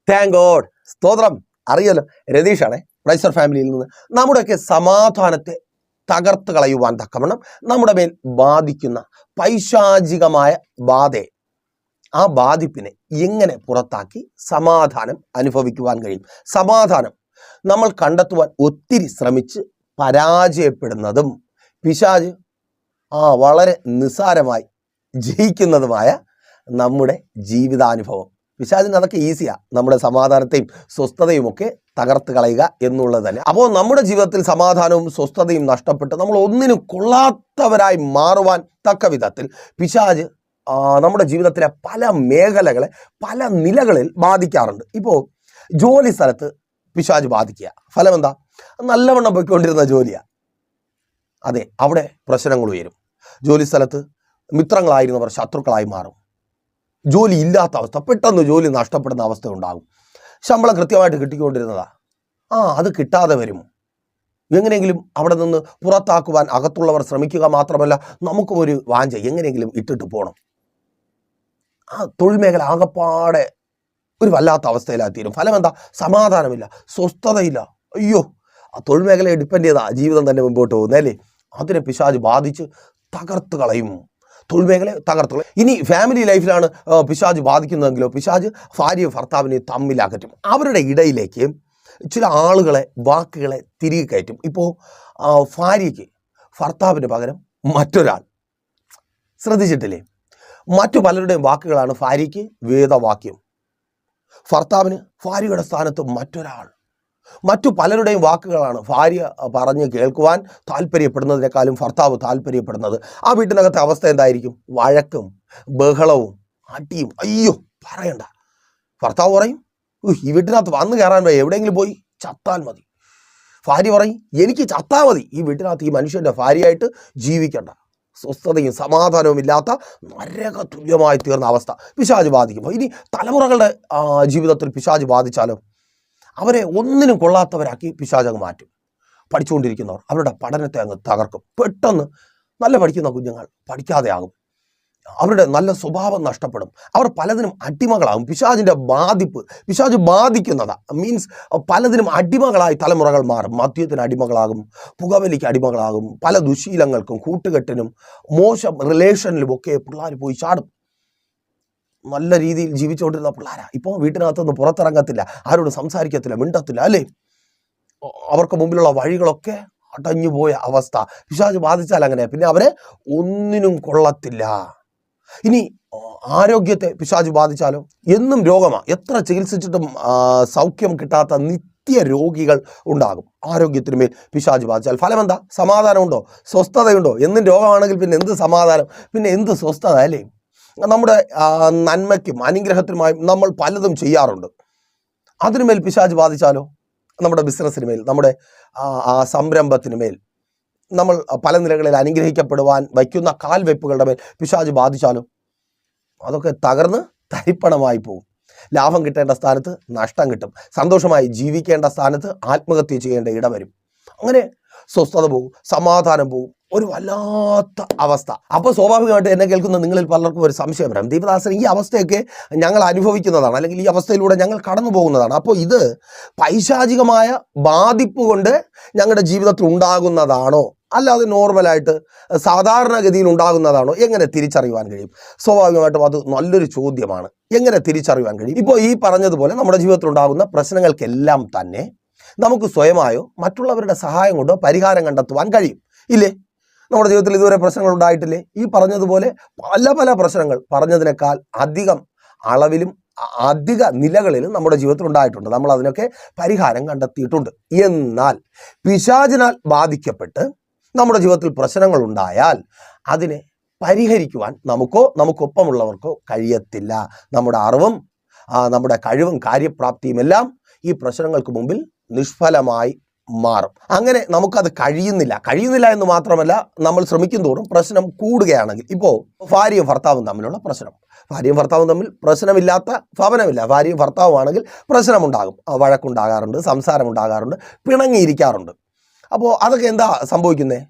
Thank God. സ്തോത്രം. അറിയാലോ, രതീഷാണേ, പ്രൈസർ ഫാമിലിയിൽ നിന്ന്. നമ്മുടെയൊക്കെ സമാധാനത്തെ തകർത്ത് കളയുവാൻ തക്കവണ്ണം നമ്മുടെ മേൽ ബാധിക്കുന്ന പൈശാചികമായ ബാധയെ, ആ ബാധിപ്പിനെ എങ്ങനെ പുറത്താക്കി സമാധാനം അനുഭവിക്കുവാൻ കഴിയും? സമാധാനം നമ്മൾ കണ്ടെത്തുവാൻ ഒത്തിരി ശ്രമിച്ച് പരാജയപ്പെടുന്നതും പിശാച് വളരെ നിസ്സാരമായി ജയിക്കുന്നതുമായ നമ്മുടെ ജീവിതാനുഭവം. പിശാചിന് അതൊക്കെ ഈസിയാണ്, നമ്മുടെ സമാധാനത്തെയും സ്വസ്ഥതയും ഒക്കെ തകർത്ത് കളയുക എന്നുള്ളത് തന്നെ. അപ്പോൾ നമ്മുടെ ജീവിതത്തിൽ സമാധാനവും സ്വസ്ഥതയും നഷ്ടപ്പെട്ട് നമ്മൾ ഒന്നിനും കൊള്ളാത്തവരായി മാറുവാൻ തക്ക വിധത്തിൽ പിശാച് നമ്മുടെ ജീവിതത്തിലെ പല മേഖലകളെ പല നിലകളിൽ ബാധിക്കാറുണ്ട്. ഇപ്പോൾ ജോലി സ്ഥലത്ത് പിശാച് ബാധിക്കുക, ഫലം എന്താ? നല്ലവണ്ണം പോയിക്കൊണ്ടിരുന്ന ജോലിയാണ്, അതെ, അവിടെ പ്രശ്നങ്ങൾ ഉയരും. ജോലി സ്ഥലത്ത് മിത്രങ്ങളായിരുന്നവർ ശത്രുക്കളായി മാറും. ജോലി ഇല്ലാത്ത അവസ്ഥ, പെട്ടെന്ന് ജോലി നഷ്ടപ്പെടുന്ന അവസ്ഥ ഉണ്ടാകും. ശമ്പളം കൃത്യമായിട്ട് കിട്ടിക്കൊണ്ടിരുന്നതാ, അത് കിട്ടാതെ വരും. എങ്ങനെയെങ്കിലും അവിടെ നിന്ന് പുറത്താക്കുവാൻ അകത്തുള്ളവർ ശ്രമിക്കുക മാത്രമല്ല, നമുക്കും ഒരു വാഞ്ച, എങ്ങനെയെങ്കിലും ഇട്ടിട്ട് പോകണം. തൊഴിൽ മേഖല ആകപ്പാടെ ഒരു വല്ലാത്ത അവസ്ഥയിലായിത്തീരും. ഫലം എന്താ? സമാധാനമില്ല, സ്വസ്ഥതയില്ല. അയ്യോ, ആ തൊഴിൽ മേഖലയെ ഡിപ്പെൻഡ് ചെയ്താ ജീവിതം തന്നെ മുമ്പോട്ട് പോകുന്നതല്ലേ. അതിനെ പിശാച് ബാധിച്ച് തകർത്ത് കളയും, തൊഴിൽ മേഖലയെ തകർത്ത് കളയും. ഇനി ഫാമിലി ലൈഫിലാണ് പിശാച് ബാധിക്കുന്നതെങ്കിലോ, പിശാച് ഭാര്യയും ഭർത്താവിനെയും തമ്മിലകറ്റും. അവരുടെ ഇടയിലേക്ക് ചില ആളുകളെ, വാക്കുകളെ തിരികെ കയറ്റും. ഇപ്പോൾ ഭാര്യയ്ക്ക് ഭർത്താവിന് പകരം മറ്റൊരാൾ. ശ്രദ്ധിച്ചിട്ടില്ലേ? മറ്റു പലരുടെയും വാക്കുകളാണ് ഭാര്യയ്ക്ക് വേദവാക്യം, ഭർത്താവിന് ഭാര്യയുടെ സ്ഥാനത്ത് മറ്റൊരാൾ. മറ്റു പലരുടെയും വാക്കുകളാണ് ഭാര്യ പറഞ്ഞ് കേൾക്കുവാൻ താല്പര്യപ്പെടുന്നതിനേക്കാളും ഭർത്താവ് താല്പര്യപ്പെടുന്നത്. ആ വീട്ടിനകത്തെ അവസ്ഥ എന്തായിരിക്കും? വഴക്കും ബഹളവും അടിയും. അയ്യോ, പറയണ്ട. ഭർത്താവ് പറയും, ഈ വീട്ടിനകത്ത് വന്നു കയറാൻ വയ്യ, എവിടെയെങ്കിലും പോയി ചത്താൽ മതി. ഭാര്യ പറയും, എനിക്ക് ചത്താൽ മതി, ഈ വീട്ടിനകത്ത് ഈ മനുഷ്യൻ്റെ ഭാര്യയായിട്ട് ജീവിക്കണ്ട. സ്വസ്ഥതയും സമാധാനവും ഇല്ലാത്ത നരക തുല്യമായി തീർന്ന അവസ്ഥ പിശാച് ബാധിക്കുമ്പോൾ, ഇനി തലമുറകളുടെ ജീവിതത്തിൽ പിശാച് ബാധിച്ചാലോ, അവരെ ഒന്നിനും കൊള്ളാത്തവരാക്കി പിശാച് അങ്ങ് മാറ്റും. പഠിച്ചുകൊണ്ടിരിക്കുന്നവർ അവരുടെ പഠനത്തെ അങ്ങ് തകർക്കും. പെട്ടെന്ന് നല്ല പഠിക്കുന്ന കുഞ്ഞുങ്ങൾ പഠിക്കാതെ ആകും, അവരുടെ നല്ല സ്വഭാവം നഷ്ടപ്പെടും, അവർ പലതിനും അടിമകളാകും. പിശാചിൻ്റെ ബാധിപ്പ്, പിശാച് ബാധിക്കുന്നതാ, മീൻസ് പലതിനും അടിമകളായി തലമുറകൾ മാറും. മദ്യത്തിന് അടിമകളാകും, പുകവലിക്ക് അടിമകളാകും, പല ദുശീലങ്ങൾക്കും കൂട്ടുകെട്ടിനും മോശം റിലേഷനിലും ഒക്കെ പിള്ളേർ പോയി ചാടും. നല്ല രീതിയിൽ ജീവിച്ചുകൊണ്ടിരുന്ന പിള്ളേരാ ഇപ്പോൾ വീട്ടിനകത്തൊന്നും പുറത്തിറങ്ങത്തില്ല, ആരോട് സംസാരിക്കത്തില്ല, മിണ്ടത്തില്ല, അല്ലേ? അവർക്ക് മുമ്പിലുള്ള വഴികളൊക്കെ അടഞ്ഞുപോയ അവസ്ഥ. പിശാച് ബാധിച്ചാൽ അങ്ങനെ, പിന്നെ അവരെ ഒന്നിനും കൊള്ളത്തില്ല. ഇനി ആരോഗ്യത്തെ പിശാച് ബാധിച്ചാലോ, എന്നും രോഗമാണ്. എത്ര ചികിത്സിച്ചിട്ടും സൗഖ്യം കിട്ടാത്ത നിത്യ രോഗികൾ ഉണ്ടാകും. ആരോഗ്യത്തിന് മേൽ പിശാച് ബാധിച്ചാൽ ഫലം എന്താ? സമാധാനമുണ്ടോ? സ്വസ്ഥതയുണ്ടോ? എന്നും രോഗമാണെങ്കിൽ പിന്നെ എന്ത് സമാധാനം, പിന്നെ എന്ത് സ്വസ്ഥത, അല്ലേ? നമ്മുടെ നന്മയ്ക്കും അനുഗ്രഹത്തിനുമായും നമ്മൾ പലതും ചെയ്യാറുണ്ട്. അതിനുമേൽ പിശാച് ബാധിച്ചാലോ, നമ്മുടെ ബിസിനസ്സിന് മേൽ, നമ്മുടെ സംരംഭത്തിന് മേൽ, നമ്മൾ പല നിലകളിൽ അനുഗ്രഹിക്കപ്പെടുവാൻ വയ്ക്കുന്ന കാൽവെപ്പുകളുടെ മേൽ പിശാച് ബാധിച്ചാലോ, അതൊക്കെ തകർന്ന് തരിപ്പണമായി പോകും. ലാഭം കിട്ടേണ്ട സ്ഥാനത്ത് നഷ്ടം കിട്ടും, സന്തോഷമായി ജീവിക്കേണ്ട സ്ഥാനത്ത് ആത്മഹത്യ ചെയ്യേണ്ട ഇട വരും. അങ്ങനെ സ്വസ്ഥത പോകും, സമാധാനം പോകും, ഒരു വല്ലാത്ത അവസ്ഥ. അപ്പോൾ സ്വാഭാവികമായിട്ട് എന്നെ കേൾക്കുന്ന നിങ്ങളിൽ പലർക്കും ഒരു സംശയം വരാം, ദീപദാസൻ, ഈ അവസ്ഥയൊക്കെ ഞങ്ങൾ അനുഭവിക്കുന്നതാണ്, അല്ലെങ്കിൽ ഈ അവസ്ഥയിലൂടെ ഞങ്ങൾ കടന്നു പോകുന്നതാണ്. അപ്പോൾ ഇത് പൈശാചികമായ ബാധിപ്പ് കൊണ്ട് ഞങ്ങളുടെ ജീവിതത്തിൽ ഉണ്ടാകുന്നതാണോ, അല്ലാതെ നോർമലായിട്ട് സാധാരണഗതിയിൽ ഉണ്ടാകുന്നതാണോ? എങ്ങനെ തിരിച്ചറിയുവാൻ കഴിയും? സ്വാഭാവികമായിട്ടും അത് നല്ലൊരു ചോദ്യമാണ്. എങ്ങനെ തിരിച്ചറിയുവാൻ കഴിയും? ഇപ്പോൾ ഈ പറഞ്ഞതുപോലെ നമ്മുടെ ജീവിതത്തിൽ ഉണ്ടാകുന്ന പ്രശ്നങ്ങൾക്കെല്ലാം തന്നെ നമുക്ക് സ്വയമായോ മറ്റുള്ളവരുടെ സഹായം കൊണ്ടോ പരിഹാരം കണ്ടെത്തുവാൻ കഴിയും, ഇല്ലേ? നമ്മുടെ ജീവിതത്തിൽ ഇതുവരെ പ്രശ്നങ്ങൾ ഉണ്ടായിട്ടില്ലേ? ഈ പറഞ്ഞതുപോലെ പല പല പ്രശ്നങ്ങൾ പറഞ്ഞതിനേക്കാൾ അധികം അളവിലും അധിക നിലകളിലും നമ്മുടെ ജീവിതത്തിൽ ഉണ്ടായിട്ടുണ്ട്. നമ്മൾ അതിനൊക്കെ പരിഹാരം കണ്ടെത്തിയിട്ടുണ്ട്. എന്നാൽ പിശാചിനാൽ ബാധിക്കപ്പെട്ട് നമ്മുടെ ജീവിതത്തിൽ പ്രശ്നങ്ങൾ ഉണ്ടായാൽ അതിനെ പരിഹരിക്കുവാൻ നമുക്കോ നമുക്കൊപ്പമുള്ളവർക്കോ കഴിയത്തില്ല. നമ്മുടെ അറിവും നമ്മുടെ കഴിവും കാര്യപ്രാപ്തിയും എല്ലാം ഈ പ്രശ്നങ്ങൾക്ക് മുമ്പിൽ നിഷ്ഫലമായി മാറും. അങ്ങനെ നമുക്കത് കഴിയുന്നില്ല എന്ന് മാത്രമല്ല, നമ്മൾ ശ്രമിക്കും തോറും പ്രശ്നം കൂടുകയാണെങ്കിൽ, ഇപ്പോൾ ഭാര്യയും ഭർത്താവും തമ്മിലുള്ള പ്രശ്നം, ഭാര്യയും ഭർത്താവും തമ്മിൽ പ്രശ്നമില്ലാത്ത ഭവനമില്ല. ഭാര്യയും ഭർത്താവുമാണെങ്കിൽ പ്രശ്നമുണ്ടാകും, വഴക്കുണ്ടാകാറുണ്ട്, സംസാരമുണ്ടാകാറുണ്ട്, പിണങ്ങിയിരിക്കാറുണ്ട്. അപ്പോൾ അതൊക്കെ എന്താ സംഭവിക്കുന്നത്?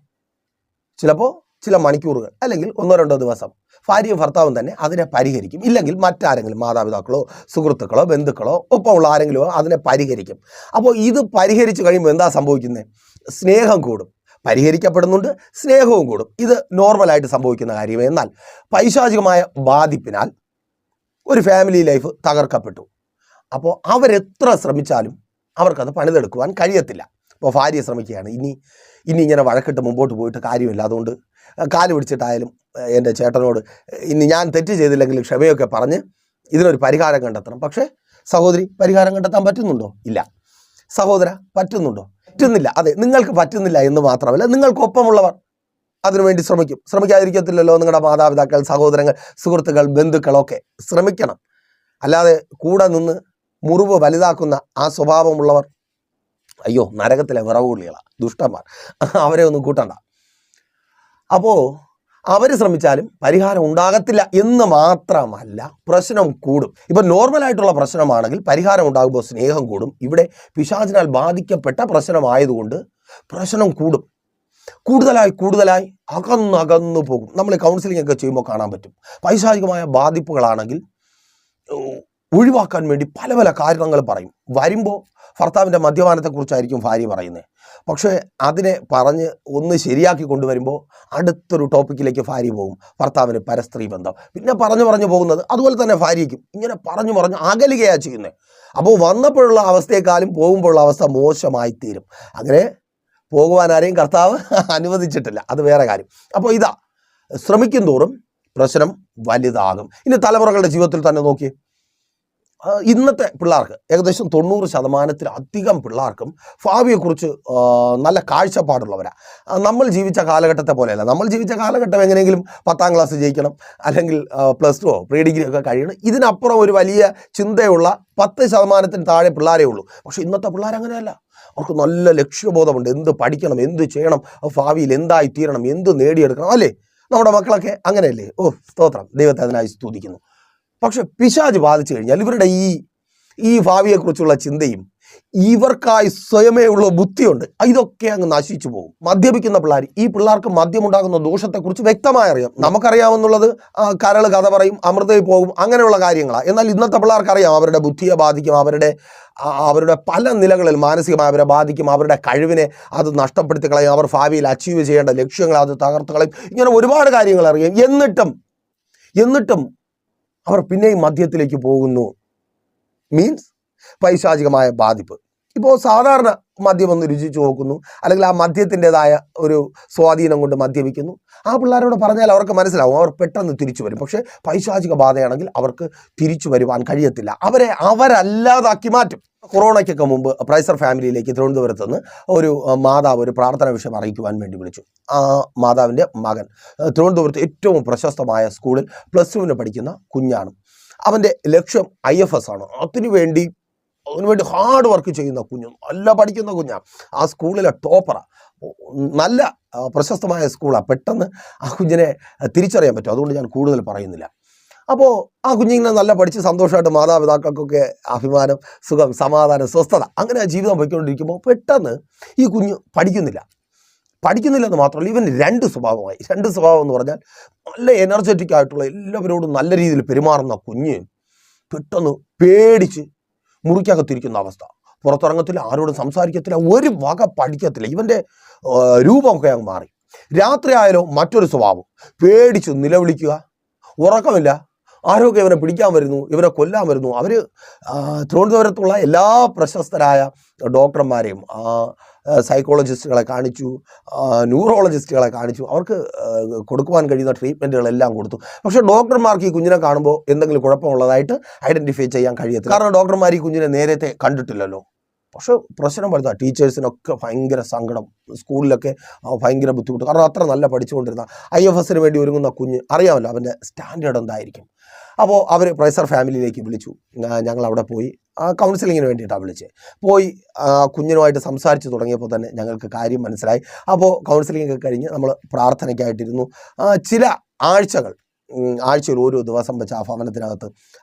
ചിലപ്പോൾ ചില മണിക്കൂറുകൾ അല്ലെങ്കിൽ 1-2 ദിവസം ഭാര്യയും ഭർത്താവും തന്നെ അതിനെ പരിഹരിക്കും. ഇല്ലെങ്കിൽ മറ്റാരെങ്കിലും മാതാപിതാക്കളോ സുഹൃത്തുക്കളോ ബന്ധുക്കളോ ഒപ്പമുള്ള ആരെങ്കിലും അതിനെ പരിഹരിക്കും. അപ്പോൾ ഇത് പരിഹരിച്ച് കഴിയുമ്പോൾ എന്താ സംഭവിക്കുന്നത്? സ്നേഹം കൂടും, പരിഹരിക്കപ്പെടുന്നുണ്ട്, സ്നേഹവും കൂടും. ഇത് നോർമലായിട്ട് സംഭവിക്കുന്ന കാര്യം. എന്നാൽ പൈശാചികമായ ബാധിപ്പിനാൽ ഒരു ഫാമിലി ലൈഫ് തകർക്കപ്പെട്ടു. അപ്പോൾ അവരെത്ര ശ്രമിച്ചാലും അവർക്കത് പണിതെടുക്കുവാൻ കഴിയത്തില്ല. ഇപ്പോൾ ഭാര്യ ശ്രമിക്കുകയാണ്, ഇനി ഇങ്ങനെ വഴക്കിട്ട് മുമ്പോട്ട് പോയിട്ട് കാര്യമില്ല, അതുകൊണ്ട് കാല് പിടിച്ചിട്ടായാലും എൻ്റെ ചേട്ടനോട് ഇനി ഞാൻ തെറ്റ് ചെയ്തില്ലെങ്കിൽ ക്ഷമയൊക്കെ പറഞ്ഞ് ഇതിനൊരു പരിഹാരം കണ്ടെത്തണം. പക്ഷേ സഹോദരി, പരിഹാരം കണ്ടെത്താൻ പറ്റുന്നുണ്ടോ? ഇല്ല. സഹോദര, പറ്റുന്നുണ്ടോ? പറ്റുന്നില്ല. അതെ, നിങ്ങൾക്ക് പറ്റുന്നില്ല എന്ന് മാത്രമല്ല, നിങ്ങൾക്കൊപ്പമുള്ളവർ അതിനുവേണ്ടി ശ്രമിക്കാതിരിക്കത്തില്ലല്ലോ. നിങ്ങളുടെ മാതാപിതാക്കൾ, സഹോദരങ്ങൾ, സുഹൃത്തുക്കൾ, ബന്ധുക്കളൊക്കെ ശ്രമിക്കണം. അല്ലാതെ കൂടെ നിന്ന് മുറിവ് വലുതാക്കുന്ന ആ സ്വഭാവമുള്ളവർ അയ്യോ, നരകത്തിലെ വിറവുകൊള്ളികളാണ്, ദുഷ്ടന്മാർ. അവരെ ഒന്നും കൂട്ടണ്ട. അപ്പോൾ അവർ ശ്രമിച്ചാലും പരിഹാരം ഉണ്ടാകത്തില്ല എന്ന് മാത്രമല്ല, പ്രശ്നം കൂടും. ഇപ്പം നോർമലായിട്ടുള്ള പ്രശ്നമാണെങ്കിൽ പരിഹാരം ഉണ്ടാകുമ്പോൾ സ്നേഹം കൂടും. ഇവിടെ പിശാചിനാൽ ബാധിക്കപ്പെട്ട പ്രശ്നമായതുകൊണ്ട് പ്രശ്നം കൂടും. കൂടുതലായി അകന്നു പോകും. നമ്മൾ കൗൺസിലിംഗ് ഒക്കെ ചെയ്യുമ്പോൾ കാണാൻ പറ്റും. പൈശാചികമായ ബാധിപ്പുകളാണെങ്കിൽ ഒഴിവാക്കാൻ വേണ്ടി പല പല കാരണങ്ങൾ പറയും. വരുമ്പോൾ ഭർത്താവിൻ്റെ മദ്യപാനത്തെക്കുറിച്ചായിരിക്കും ഭാര്യ പറയുന്നത്. പക്ഷേ അതിനെ പറഞ്ഞ് ഒന്ന് ശരിയാക്കി കൊണ്ടുവരുമ്പോൾ അടുത്തൊരു ടോപ്പിക്കിലേക്ക് ഭാര്യ പോകും. ഭർത്താവിന് പരസ്ത്രീ ബന്ധം. പിന്നെ പറഞ്ഞു പോകുന്നത് അതുപോലെ തന്നെ ഭാര്യയ്ക്കും ഇങ്ങനെ പറഞ്ഞു അകലുകയാണ് ചെയ്യുന്നത്. അപ്പോൾ വന്നപ്പോഴുള്ള അവസ്ഥയെക്കാളും പോകുമ്പോഴുള്ള അവസ്ഥ മോശമായി തീരും. അങ്ങനെ പോകുവാൻ ആരെയും കർത്താവ് അനുവദിച്ചിട്ടില്ല, അത് വേറെ കാര്യം. അപ്പോൾ ഇതാ, ശ്രമിക്കും തോറും പ്രശ്നം വലുതാകും. ഇനി തലമുറകളുടെ ജീവിതത്തിൽ തന്നെ നോക്കി, ഇന്നത്തെ പിള്ളേർക്ക് ഏകദേശം 90% പിള്ളേർക്കും ഭാവിയെക്കുറിച്ച് നല്ല കാഴ്ചപ്പാടുള്ളവരാണ്. നമ്മൾ ജീവിച്ച കാലഘട്ടത്തെ പോലെയല്ല. നമ്മൾ ജീവിച്ച കാലഘട്ടം എങ്ങനെയെങ്കിലും 10ാം ക്ലാസ് ജയിക്കണം, അല്ലെങ്കിൽ +2 പ്രീ ഡിഗ്രി ഒക്കെ കഴിയണം. ഇതിനപ്പുറം ഒരു വലിയ ചിന്തയുള്ള 10% താഴെ പിള്ളേരേ ഉള്ളൂ. പക്ഷേ ഇന്നത്തെ പിള്ളേർ അങ്ങനെയല്ല. അവർക്ക് നല്ല ലക്ഷ്യബോധമുണ്ട്. എന്ത് പഠിക്കണം, എന്ത് ചെയ്യണം, ഭാവിയിൽ എന്തായി തീരണം, എന്ത് നേടിയെടുക്കണം, അല്ലേ? നമ്മുടെ മക്കളൊക്കെ അങ്ങനെയല്ലേ? ഓ, സ്തോത്രം, ദൈവത്തെ അതിനായി സ്തുതിക്കുന്നു. പക്ഷെ പിശാച് ബാധിച്ചു കഴിഞ്ഞാൽ ഇവരുടെ ഈ ഭാവിയെക്കുറിച്ചുള്ള ചിന്തയും ഇവർക്കായി സ്വയമേ ഉള്ള ബുദ്ധിയുണ്ട്, ഇതൊക്കെ അങ്ങ് നശിച്ചു പോകും. മദ്യപിക്കുന്ന പിള്ളേർ, ഈ പിള്ളേർക്ക് മദ്യമുണ്ടാകുന്ന ദോഷത്തെക്കുറിച്ച് വ്യക്തമായി അറിയാം. നമുക്കറിയാമെന്നുള്ളത് കരൾ കഥ പറയും, അമൃതയിൽ പോകും, അങ്ങനെയുള്ള കാര്യങ്ങളാണ്. എന്നാൽ ഇന്നത്തെ പിള്ളേർക്ക് അറിയാം അവരുടെ ബുദ്ധിയെ ബാധിക്കും, അവരുടെ പല നിലകളിൽ മാനസികമായി അവരെ ബാധിക്കും, അവരുടെ കഴിവിനെ അത് നഷ്ടപ്പെടുത്തി കളയും, അവർ ഭാവിയിൽ അച്ചീവ് ചെയ്യേണ്ട ലക്ഷ്യങ്ങൾ അത് തകർത്ത് കളയും. ഇങ്ങനെ ഒരുപാട് കാര്യങ്ങൾ അറിയാം. എന്നിട്ടും അവർ പിന്നെയും മദ്യത്തിലേക്ക് പോകുന്നു. മീൻസ് പൈശാചികമായ ബാധിപ്പ്. ഇപ്പോൾ സാധാരണ മദ്യം ഒന്ന് രുചിച്ചു നോക്കുന്നു, അല്ലെങ്കിൽ ആ മദ്യത്തിൻ്റെതായ ഒരു സ്വാധീനം കൊണ്ട് മദ്യപിക്കുന്നു. ആ പിള്ളേരോട് പറഞ്ഞാൽ അവർക്ക് മനസ്സിലാവും, അവർ പെട്ടെന്ന് തിരിച്ചു വരും. പക്ഷേ പൈശാചിക ബാധയാണെങ്കിൽ അവർക്ക് തിരിച്ചു വരുവാൻ കഴിയത്തില്ല. അവരല്ലാതാക്കി മാറ്റും. കൊറോണയ്ക്കൊക്കെ മുമ്പ് പ്രൈസർ ഫാമിലിയിലേക്ക് തിരുവനന്തപുരത്ത് നിന്ന് ഒരു മാതാവ് ഒരു പ്രാർത്ഥന വിഷയം അറിയിക്കുവാൻ വേണ്ടി വിളിച്ചു. ആ മാതാവിൻ്റെ മകൻ തിരുവനന്തപുരത്ത് ഏറ്റവും പ്രശസ്തമായ സ്കൂളിൽ +2 പഠിക്കുന്ന കുഞ്ഞാണ്. അവൻ്റെ ലക്ഷ്യം IFS ആണ്. അതിനുവേണ്ടി ഹാർഡ് വർക്ക് ചെയ്യുന്ന കുഞ്ഞ്, നല്ല പഠിക്കുന്ന കുഞ്ഞാണ്. ആ സ്കൂളിലെ ടോപ്പറാണ്, നല്ല പ്രശസ്തമായ സ്കൂളാണ്. പെട്ടെന്ന് ആ കുഞ്ഞിനെ തിരിച്ചറിയാൻ പറ്റും. അതുകൊണ്ട് ഞാൻ കൂടുതൽ പറയുന്നില്ല. അപ്പോൾ ആ കുഞ്ഞിങ്ങനെ നല്ല പഠിച്ച് സന്തോഷമായിട്ട് മാതാപിതാക്കൾക്കൊക്കെ അഭിമാനം, സുഖം, സമാധാനം, സ്വസ്ഥത, അങ്ങനെ ജീവിതം പോയിക്കൊണ്ടിരിക്കുമ്പോൾ പെട്ടെന്ന് ഈ കുഞ്ഞ് പഠിക്കുന്നില്ലെന്ന് മാത്രമല്ല, ഇവൻ 2 സ്വഭാവമായി. 2 സ്വഭാവം എന്ന് പറഞ്ഞാൽ, നല്ല എനർജറ്റിക് ആയിട്ടുള്ള എല്ലാവരോടും നല്ല രീതിയിൽ പെരുമാറുന്ന കുഞ്ഞ് പെട്ടെന്ന് പേടിച്ച് മുറിക്കകത്തിരിക്കുന്ന അവസ്ഥ. പുറത്തിറങ്ങത്തില്ല, ആരോടും സംസാരിക്കത്തില്ല, ഒരു വക പഠിക്കത്തില്ല. ഇവൻ്റെ രൂപമൊക്കെ അങ്ങ് മാറി. രാത്രി ആയാലോ മറ്റൊരു സ്വഭാവം, പേടിച്ച് നിലവിളിക്കുക, ഉറക്കമില്ല, ആരൊക്കെ ഇവനെ പിടിക്കാൻ വരുന്നു, ഇവനെ കൊല്ലാൻ വരുന്നു. അവർ തിരുവനന്തപുരത്തുള്ള എല്ലാ പ്രശസ്തരായ ഡോക്ടർമാരെയും സൈക്കോളജിസ്റ്റുകളെ കാണിച്ചു, ന്യൂറോളജിസ്റ്റുകളെ കാണിച്ചു. അവർക്ക് കൊടുക്കുവാൻ കഴിയുന്ന ട്രീറ്റ്മെൻറ്റുകളെല്ലാം കൊടുത്തു. പക്ഷേ ഡോക്ടർമാർക്ക് ഈ കുഞ്ഞിനെ കാണുമ്പോൾ എന്തെങ്കിലും കുഴപ്പമുള്ളതായിട്ട് ഐഡൻറ്റിഫൈ ചെയ്യാൻ കഴിയത്തില്ല. കാരണം ഡോക്ടർമാർ ഈ കുഞ്ഞിനെ നേരത്തെ കണ്ടിട്ടില്ലല്ലോ. പക്ഷെ പ്രശ്നം വരുന്ന ടീച്ചേഴ്സിനൊക്കെ ഭയങ്കര സങ്കടം, സ്കൂളിലൊക്കെ ഭയങ്കര ബുദ്ധിമുട്ട്. കാരണം അത്ര നല്ല പഠിച്ചുകൊണ്ടിരുന്ന IFSന് വേണ്ടി ഒരുങ്ങുന്ന കുഞ്ഞ്, അറിയാമല്ലോ അവൻ്റെ സ്റ്റാൻഡേർഡ് എന്തായിരിക്കും. അപ്പോൾ അവർ പ്രൈസർ ഫാമിലിയിലേക്ക് വിളിച്ചു. ഞങ്ങൾ അവിടെ പോയി കൗൺസിലിങ്ങിന് വേണ്ടിയിട്ടാണ് വിളിച്ചത്. പോയി കുഞ്ഞിനുമായിട്ട് സംസാരിച്ച് തുടങ്ങിയപ്പോൾ തന്നെ ഞങ്ങൾക്ക് കാര്യം മനസ്സിലായി. അപ്പോൾ കൗൺസിലിംഗ് ഒക്കെ കഴിഞ്ഞ് നമ്മൾ പ്രാർത്ഥനയ്ക്കായിട്ടിരുന്നു. ചില ആഴ്ചയിൽ ഓരോ ദിവസം വെച്ച് ആ ഭവനത്തിനകത്ത്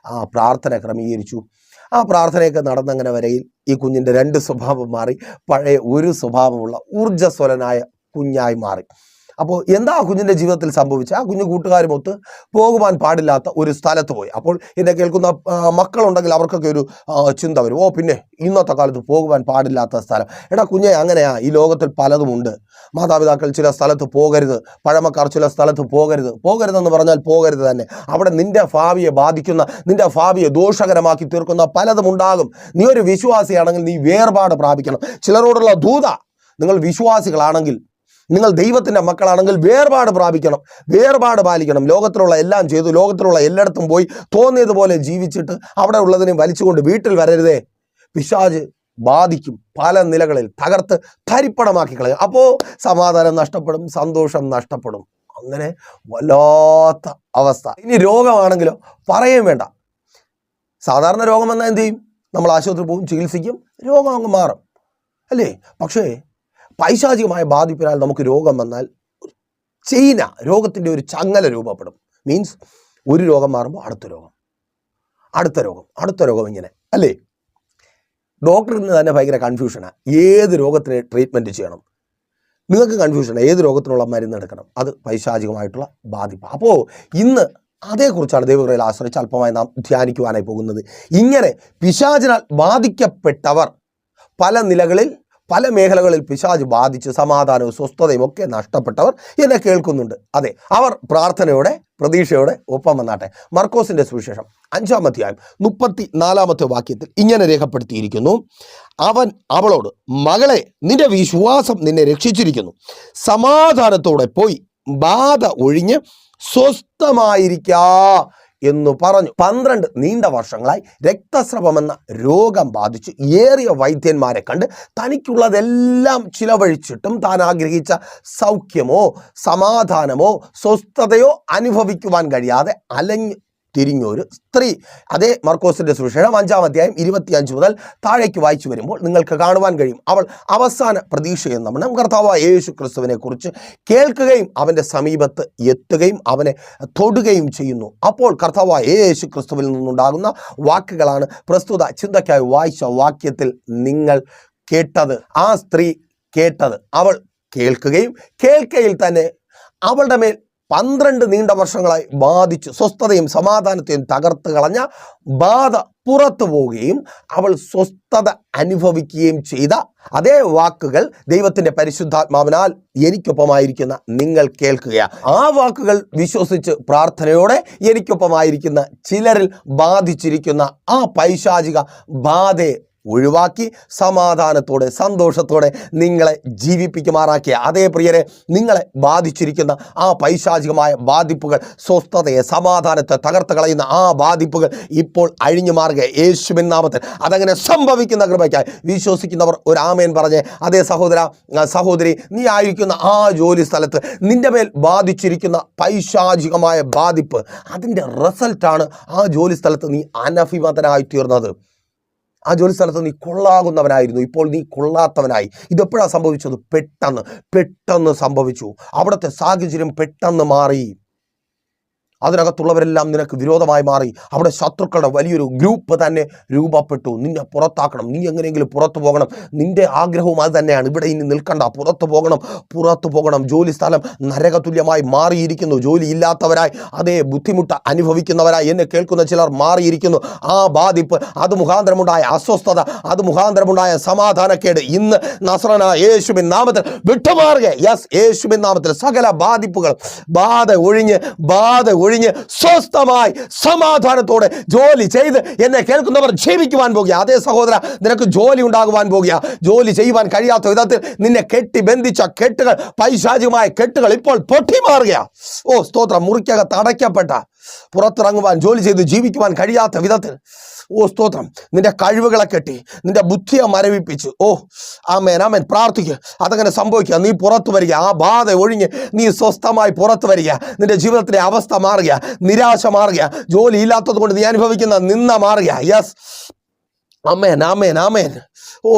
പ്രാർത്ഥന ക്രമീകരിച്ചു. ആ പ്രാർത്ഥനയൊക്കെ നടന്നങ്ങനെ വരയിൽ ഈ കുഞ്ഞിൻ്റെ 2 സ്വഭാവം മാറി, പഴയ ഒരു സ്വഭാവമുള്ള ഊർജ്ജസ്വലനായ കുഞ്ഞായി മാറി. അപ്പോൾ എന്താ ആ കുഞ്ഞിൻ്റെ ജീവിതത്തിൽ സംഭവിച്ച, ആ കുഞ്ഞു കൂട്ടുകാരുമൊത്ത് പോകുവാൻ പാടില്ലാത്ത ഒരു സ്ഥലത്ത് പോയി. അപ്പോൾ എന്നെ കേൾക്കുന്ന മക്കളുണ്ടെങ്കിൽ അവർക്കൊക്കെ ഒരു ചിന്ത വരും, ഓ പിന്നെ ഇന്നത്തെ കാലത്ത് പോകുവാൻ പാടില്ലാത്ത സ്ഥലം. എടാ കുഞ്ഞെ, അങ്ങനെയാ, ഈ ലോകത്തിൽ പലതുമുണ്ട്. മാതാപിതാക്കൾ ചില സ്ഥലത്ത് പോകരുത്, പഴമക്കാർ ചില സ്ഥലത്ത് പോകരുതെന്ന് പറഞ്ഞാൽ പോകരുത് തന്നെ. അവിടെ നിന്റെ ഭാവിയെ ബാധിക്കുന്ന, നിന്റെ ഭാവിയെ ദോഷകരമാക്കി തീർക്കുന്ന പലതും ഉണ്ടാകും. നീ ഒരു വിശ്വാസിയാണെങ്കിൽ നീ വേർപാട് പ്രാപിക്കണം. ചിലരോടുള്ള ദൂത, നിങ്ങൾ വിശ്വാസികളാണെങ്കിൽ, നിങ്ങൾ ദൈവത്തിൻ്റെ മക്കളാണെങ്കിൽ വേർപാട് പ്രാപിക്കണം, വേർപാട് പാലിക്കണം. ലോകത്തിലുള്ള എല്ലാം ചെയ്തു, ലോകത്തിലുള്ള എല്ലായിടത്തും പോയി തോന്നിയതുപോലെ ജീവിച്ചിട്ട് അവിടെ ഉള്ളതിനെ വലിച്ചുകൊണ്ട് വീട്ടിൽ വരരുതേ. പിശാച് ബാധിക്കും, പല നിലകളിൽ തകർത്ത് തരിപ്പണമാക്കി കളയും. അപ്പോൾ സമാധാനം നഷ്ടപ്പെടും, സന്തോഷം നഷ്ടപ്പെടും. അങ്ങനെ വല്ലാത്ത അവസ്ഥ. ഇനി രോഗമാണെങ്കിലോ പറയുകയും വേണ്ട. സാധാരണ രോഗം വന്നാൽ എന്ത് ചെയ്യും? നമ്മൾ ആശുപത്രി പോകും, ചികിത്സിക്കും, രോഗം അങ്ങ് മാറും അല്ലേ? പക്ഷേ പൈശാചികമായ ബാധിപ്പിനാൽ നമുക്ക് രോഗം വന്നാൽ രോഗത്തിൻ്റെ ഒരു ചങ്ങല രൂപപ്പെടും. മീൻസ് ഒരു രോഗം മാറുമ്പോൾ അടുത്ത രോഗം ഇങ്ങനെ അല്ലേ? ഡോക്ടറിന് തന്നെ ഭയങ്കര കൺഫ്യൂഷനാണ്, ഏത് രോഗത്തിന് ട്രീറ്റ്മെൻറ്റ് ചെയ്യണം. നിങ്ങൾക്ക് കൺഫ്യൂഷനാണ്, ഏത് രോഗത്തിനുള്ള മരുന്ന് എടുക്കണം. അത് പൈശാചികമായിട്ടുള്ള ബാധിപ്പ്. അപ്പോൾ ഇന്ന് അതേക്കുറിച്ചാണ് ദൈവകൃപയിൽ ആശ്രയിച്ച് അല്പമായി നാം ധ്യാനിക്കുവാനായി പോകുന്നത്. ഇങ്ങനെ പിശാചിനാൽ ബാധിക്കപ്പെട്ടവർ പല നിലകളിൽ, പല മേഖലകളിൽ പിശാച് ബാധിച്ച് സമാധാനവും സ്വസ്ഥതയും ഒക്കെ നഷ്ടപ്പെട്ടവർ എന്നെ കേൾക്കുന്നുണ്ട്. അതെ, അവർ പ്രാർത്ഥനയോടെ, പ്രതീക്ഷയോടെ ഒപ്പം വന്നാട്ടെ. മർക്കോസിന്റെ സുവിശേഷം 5-ാം അധ്യായം 34-ാമത്തെ വാക്യത്തിൽ ഇങ്ങനെ രേഖപ്പെടുത്തിയിരിക്കുന്നു, അവൻ അവളോട്, മകളെ, നിന്റെ വിശ്വാസം നിന്നെ രക്ഷിച്ചിരിക്കുന്നു, സമാധാനത്തോടെ പോയി ബാധ ഒഴിഞ്ഞ് സ്വസ്ഥമായിരിക്കാ എന്ന് പറഞ്ഞു. 12 നീണ്ട വർഷങ്ങളായി രക്തസ്രവമെന്ന രോഗം ബാധിച്ച് ഏറിയ വൈദ്യന്മാരെ കണ്ട് തനിക്കുള്ളതെല്ലാം ചിലവഴിച്ചിട്ടും താൻ ആഗ്രഹിച്ച സൗഖ്യമോ സമാധാനമോ സ്വസ്ഥതയോ അനുഭവിക്കുവാൻ കഴിയാതെ അലഞ്ഞു തിരിഞ്ഞൊരു സ്ത്രീ. അതേ മർക്കോസിന്റെ സുവിശേഷം 5-ാം അധ്യായം 25 മുതൽ താഴേക്ക് വായിച്ചു വരുമ്പോൾ നിങ്ങൾക്ക് കാണുവാൻ കഴിയും. അവൾ അവസാന പ്രതീക്ഷയെന്ന വണ്ണം കർത്താവായ യേശു ക്രിസ്തുവിനെ കുറിച്ച് കേൾക്കുകയും അവൻ്റെ സമീപത്ത് എത്തുകയും അവനെ തൊടുകയും ചെയ്യുന്നു. അപ്പോൾ കർത്താവായ യേശു ക്രിസ്തുവിൽ നിന്നുണ്ടാകുന്ന വാക്കുകളാണ് പ്രസ്തുത ചിന്തയ്ക്കായി വായിച്ച വാക്യത്തിൽ നിങ്ങൾ കേട്ടത്. ആ സ്ത്രീ കേട്ടത്, അവൾ കേൾക്കുകയും കേൾക്കയിൽ തന്നെ അവളുടെ മേൽ 12 നീണ്ട വർഷങ്ങളായി ബാധിച്ച് സ്വസ്ഥതയും സമാധാനത്തെയും തകർത്ത് കളഞ്ഞ ബാധ പുറത്തു പോവുകയും അവൾ സ്വസ്ഥത അനുഭവിക്കുകയും ചെയ്ത അതേ വാക്കുകൾ ദൈവത്തിൻ്റെ പരിശുദ്ധാത്മാവിനാൽ എനിക്കൊപ്പമായിരിക്കുന്ന നിങ്ങൾ കേൾക്കുകയാണ്. ആ വാക്കുകൾ വിശ്വസിച്ച് പ്രാർത്ഥനയോടെ എനിക്കൊപ്പമായിരിക്കുന്ന ചിലരിൽ ബാധിച്ചിരിക്കുന്ന ആ പൈശാചിക ബാധയെ ഒഴിവാക്കി സമാധാനത്തോടെ സന്തോഷത്തോടെ നിങ്ങളെ ജീവിപ്പിക്കുമാറാക്കിയ അതേ പ്രിയരെ, നിങ്ങളെ ബാധിച്ചിരിക്കുന്ന ആ പൈശാചികമായ ബാധിപ്പുകൾ, സ്വസ്ഥതയെ സമാധാനത്തെ തകർത്ത് കളയുന്ന ആ ബാധിപ്പുകൾ ഇപ്പോൾ അഴിഞ്ഞു മാറുക യേശുവിൻ നാമത്തിൽ. അതങ്ങനെ സംഭവിക്കുന്ന കൃപയ്ക്കായി വിശ്വസിക്കുന്നവർ ഒരു ആമേൻ പറഞ്ഞ്. അതേ സഹോദരി, നീ ആയിരിക്കുന്ന ആ ജോലി സ്ഥലത്ത് നിന്റെ മേൽ ബാധിച്ചിരിക്കുന്ന പൈശാചികമായ ബാധിപ്പ്, അതിൻ്റെ റിസൾട്ടാണ് ആ ജോലി സ്ഥലത്ത് നീ അനഭിമതനായി തീർന്നത്. ആ ജോലി സ്ഥലത്ത് നീ കൊള്ളാകുന്നവനായിരുന്നു, ഇപ്പോൾ നീ കൊള്ളാത്തവനായി. ഇതെപ്പോഴാണ് സംഭവിച്ചത്? പെട്ടെന്ന് സംഭവിച്ചു. അവിടുത്തെ സാഹചര്യം പെട്ടെന്ന് മാറി. അതിനകത്തുള്ളവരെല്ലാം നിനക്ക് വിരോധമായി മാറി. അവിടെ ശത്രുക്കളുടെ വലിയൊരു ഗ്രൂപ്പ് തന്നെ രൂപപ്പെട്ടു. നിന്നെ പുറത്താക്കണം, നീ എങ്ങനെയെങ്കിലും പുറത്തു പോകണം. നിന്റെ ആഗ്രഹവും അത് തന്നെയാണ്, ഇവിടെ ഇനി നിൽക്കണ്ട, പുറത്തു പോകണം. ജോലി സ്ഥലം നരകതുല്യമായി മാറിയിരിക്കുന്നു. ജോലി ഇല്ലാത്തവരായി, അതേ ബുദ്ധിമുട്ട് അനുഭവിക്കുന്നവരായി എന്നെ കേൾക്കുന്ന ചിലർ മാറിയിരിക്കുന്നു. ആ ബാധിപ്പ്, അത് മുഖാന്തരമുണ്ടായ അസ്വസ്ഥത, അത് മുഖാന്തരമുണ്ടായ സമാധാനക്കേട് ഇന്ന് നസ്രനായ യേശുവിൻ നാമത്തിൽ വിട്ടുമാറുക. യെസ്, യേശുവിൻ നാമത്തിൽ സകല ബാധിപ്പുകൾ ബാധ ഒഴിഞ്ഞ് സ്വസ്ഥമായി സമാധാനത്തോടെ ജോലി ചെയ്ത് എന്നെ കേൾക്കുന്നവർ ജീവിക്കുവാൻ പോകുക. അതേ സഹോദര, നിനക്ക് ജോലി ഉണ്ടാകുവാൻ പോകുക. ജോലി ചെയ്യുവാൻ കഴിയാത്ത വിധത്തിൽ നിന്നെ കെട്ടി ബന്ധിച്ച കെട്ടുകൾ, പൈശാചികമായ കെട്ടുകൾ ഇപ്പോൾ പൊട്ടിമാറുക. ഓ സ്തോത്രം. മുറിക്കകത്ത് അടയ്ക്കപ്പെട്ട, പുറത്തിറങ്ങുവാൻ, ജോലി ചെയ്ത് ജീവിക്കുവാൻ കഴിയാത്ത വിധത്തിൽ, ഓ സ്തോത്രം, നിന്റെ കഴിവുകളെ കെട്ടി നിന്റെ ബുദ്ധിയെ മരവിപ്പിച്ച്, ഓ ആമേൻ പ്രാർത്ഥിക്കുക. അതങ്ങനെ സംഭവിക്കുക. നീ പുറത്തു വരിക, ആ ബാധ ഒഴിഞ്ഞ് നീ സ്വസ്ഥമായി പുറത്തു വരിക. നിന്റെ ജീവിതത്തിലെ അവസ്ഥ മാറുക, നിരാശ മാറുക, ജോലി ഇല്ലാത്തത് കൊണ്ട് നീ അനുഭവിക്കുന്ന നിന്ന മാറുക. യെസ്, ആമേൻ.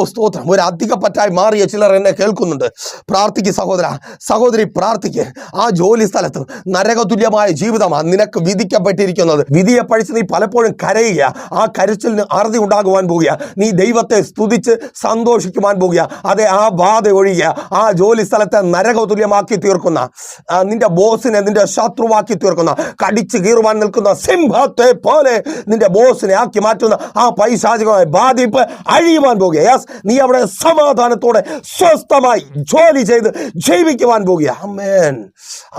സ്തോത്രം. ഒരു അധികപ്പറ്റായി മാറിയ ചിലർ എന്നെ കേൾക്കുന്നുണ്ട്. പ്രാർത്ഥിക്ക് സഹോദര, സഹോദരി, പ്രാർത്ഥിക്ക്. ആ ജോലി സ്ഥലത്ത് നരകതുല്യമായ ജീവിതമാണ് നിനക്ക് വിധിക്കപ്പെട്ടിരിക്കുന്നത്. വിധിയെ പഴിച്ച് നീ പലപ്പോഴും കരയുക. ആ കരച്ചിലിന് അറുതി ഉണ്ടാകുവാൻ പോവുക. നീ ദൈവത്തെ സ്തുതിച്ച് സന്തോഷിക്കുവാൻ പോവുക. അതെ, ആ ബാധ ഒഴിയുക. ആ ജോലി സ്ഥലത്തെ നരകതുല്യമാക്കി തീർക്കുന്ന, നിന്റെ ബോസിനെ നിന്റെ ശത്രുവാക്കി തീർക്കുന്ന, കടിച്ചു കീറുവാൻ നിൽക്കുന്ന സിംഹത്തെ പോലെ നിന്റെ ബോസിനെ ആക്കി മാറ്റുന്ന ആ പൈശാചികമായ ബാധിപ്പ് അഴിയുവാൻ പോകുക. യെസ്, നീ അവിടെ സമാധാനത്തോടെ സ്വസ്ഥമായി ജോലി ചെയ്ത് ജീവിക്കുവാൻ പോകുക. ആമേൻ.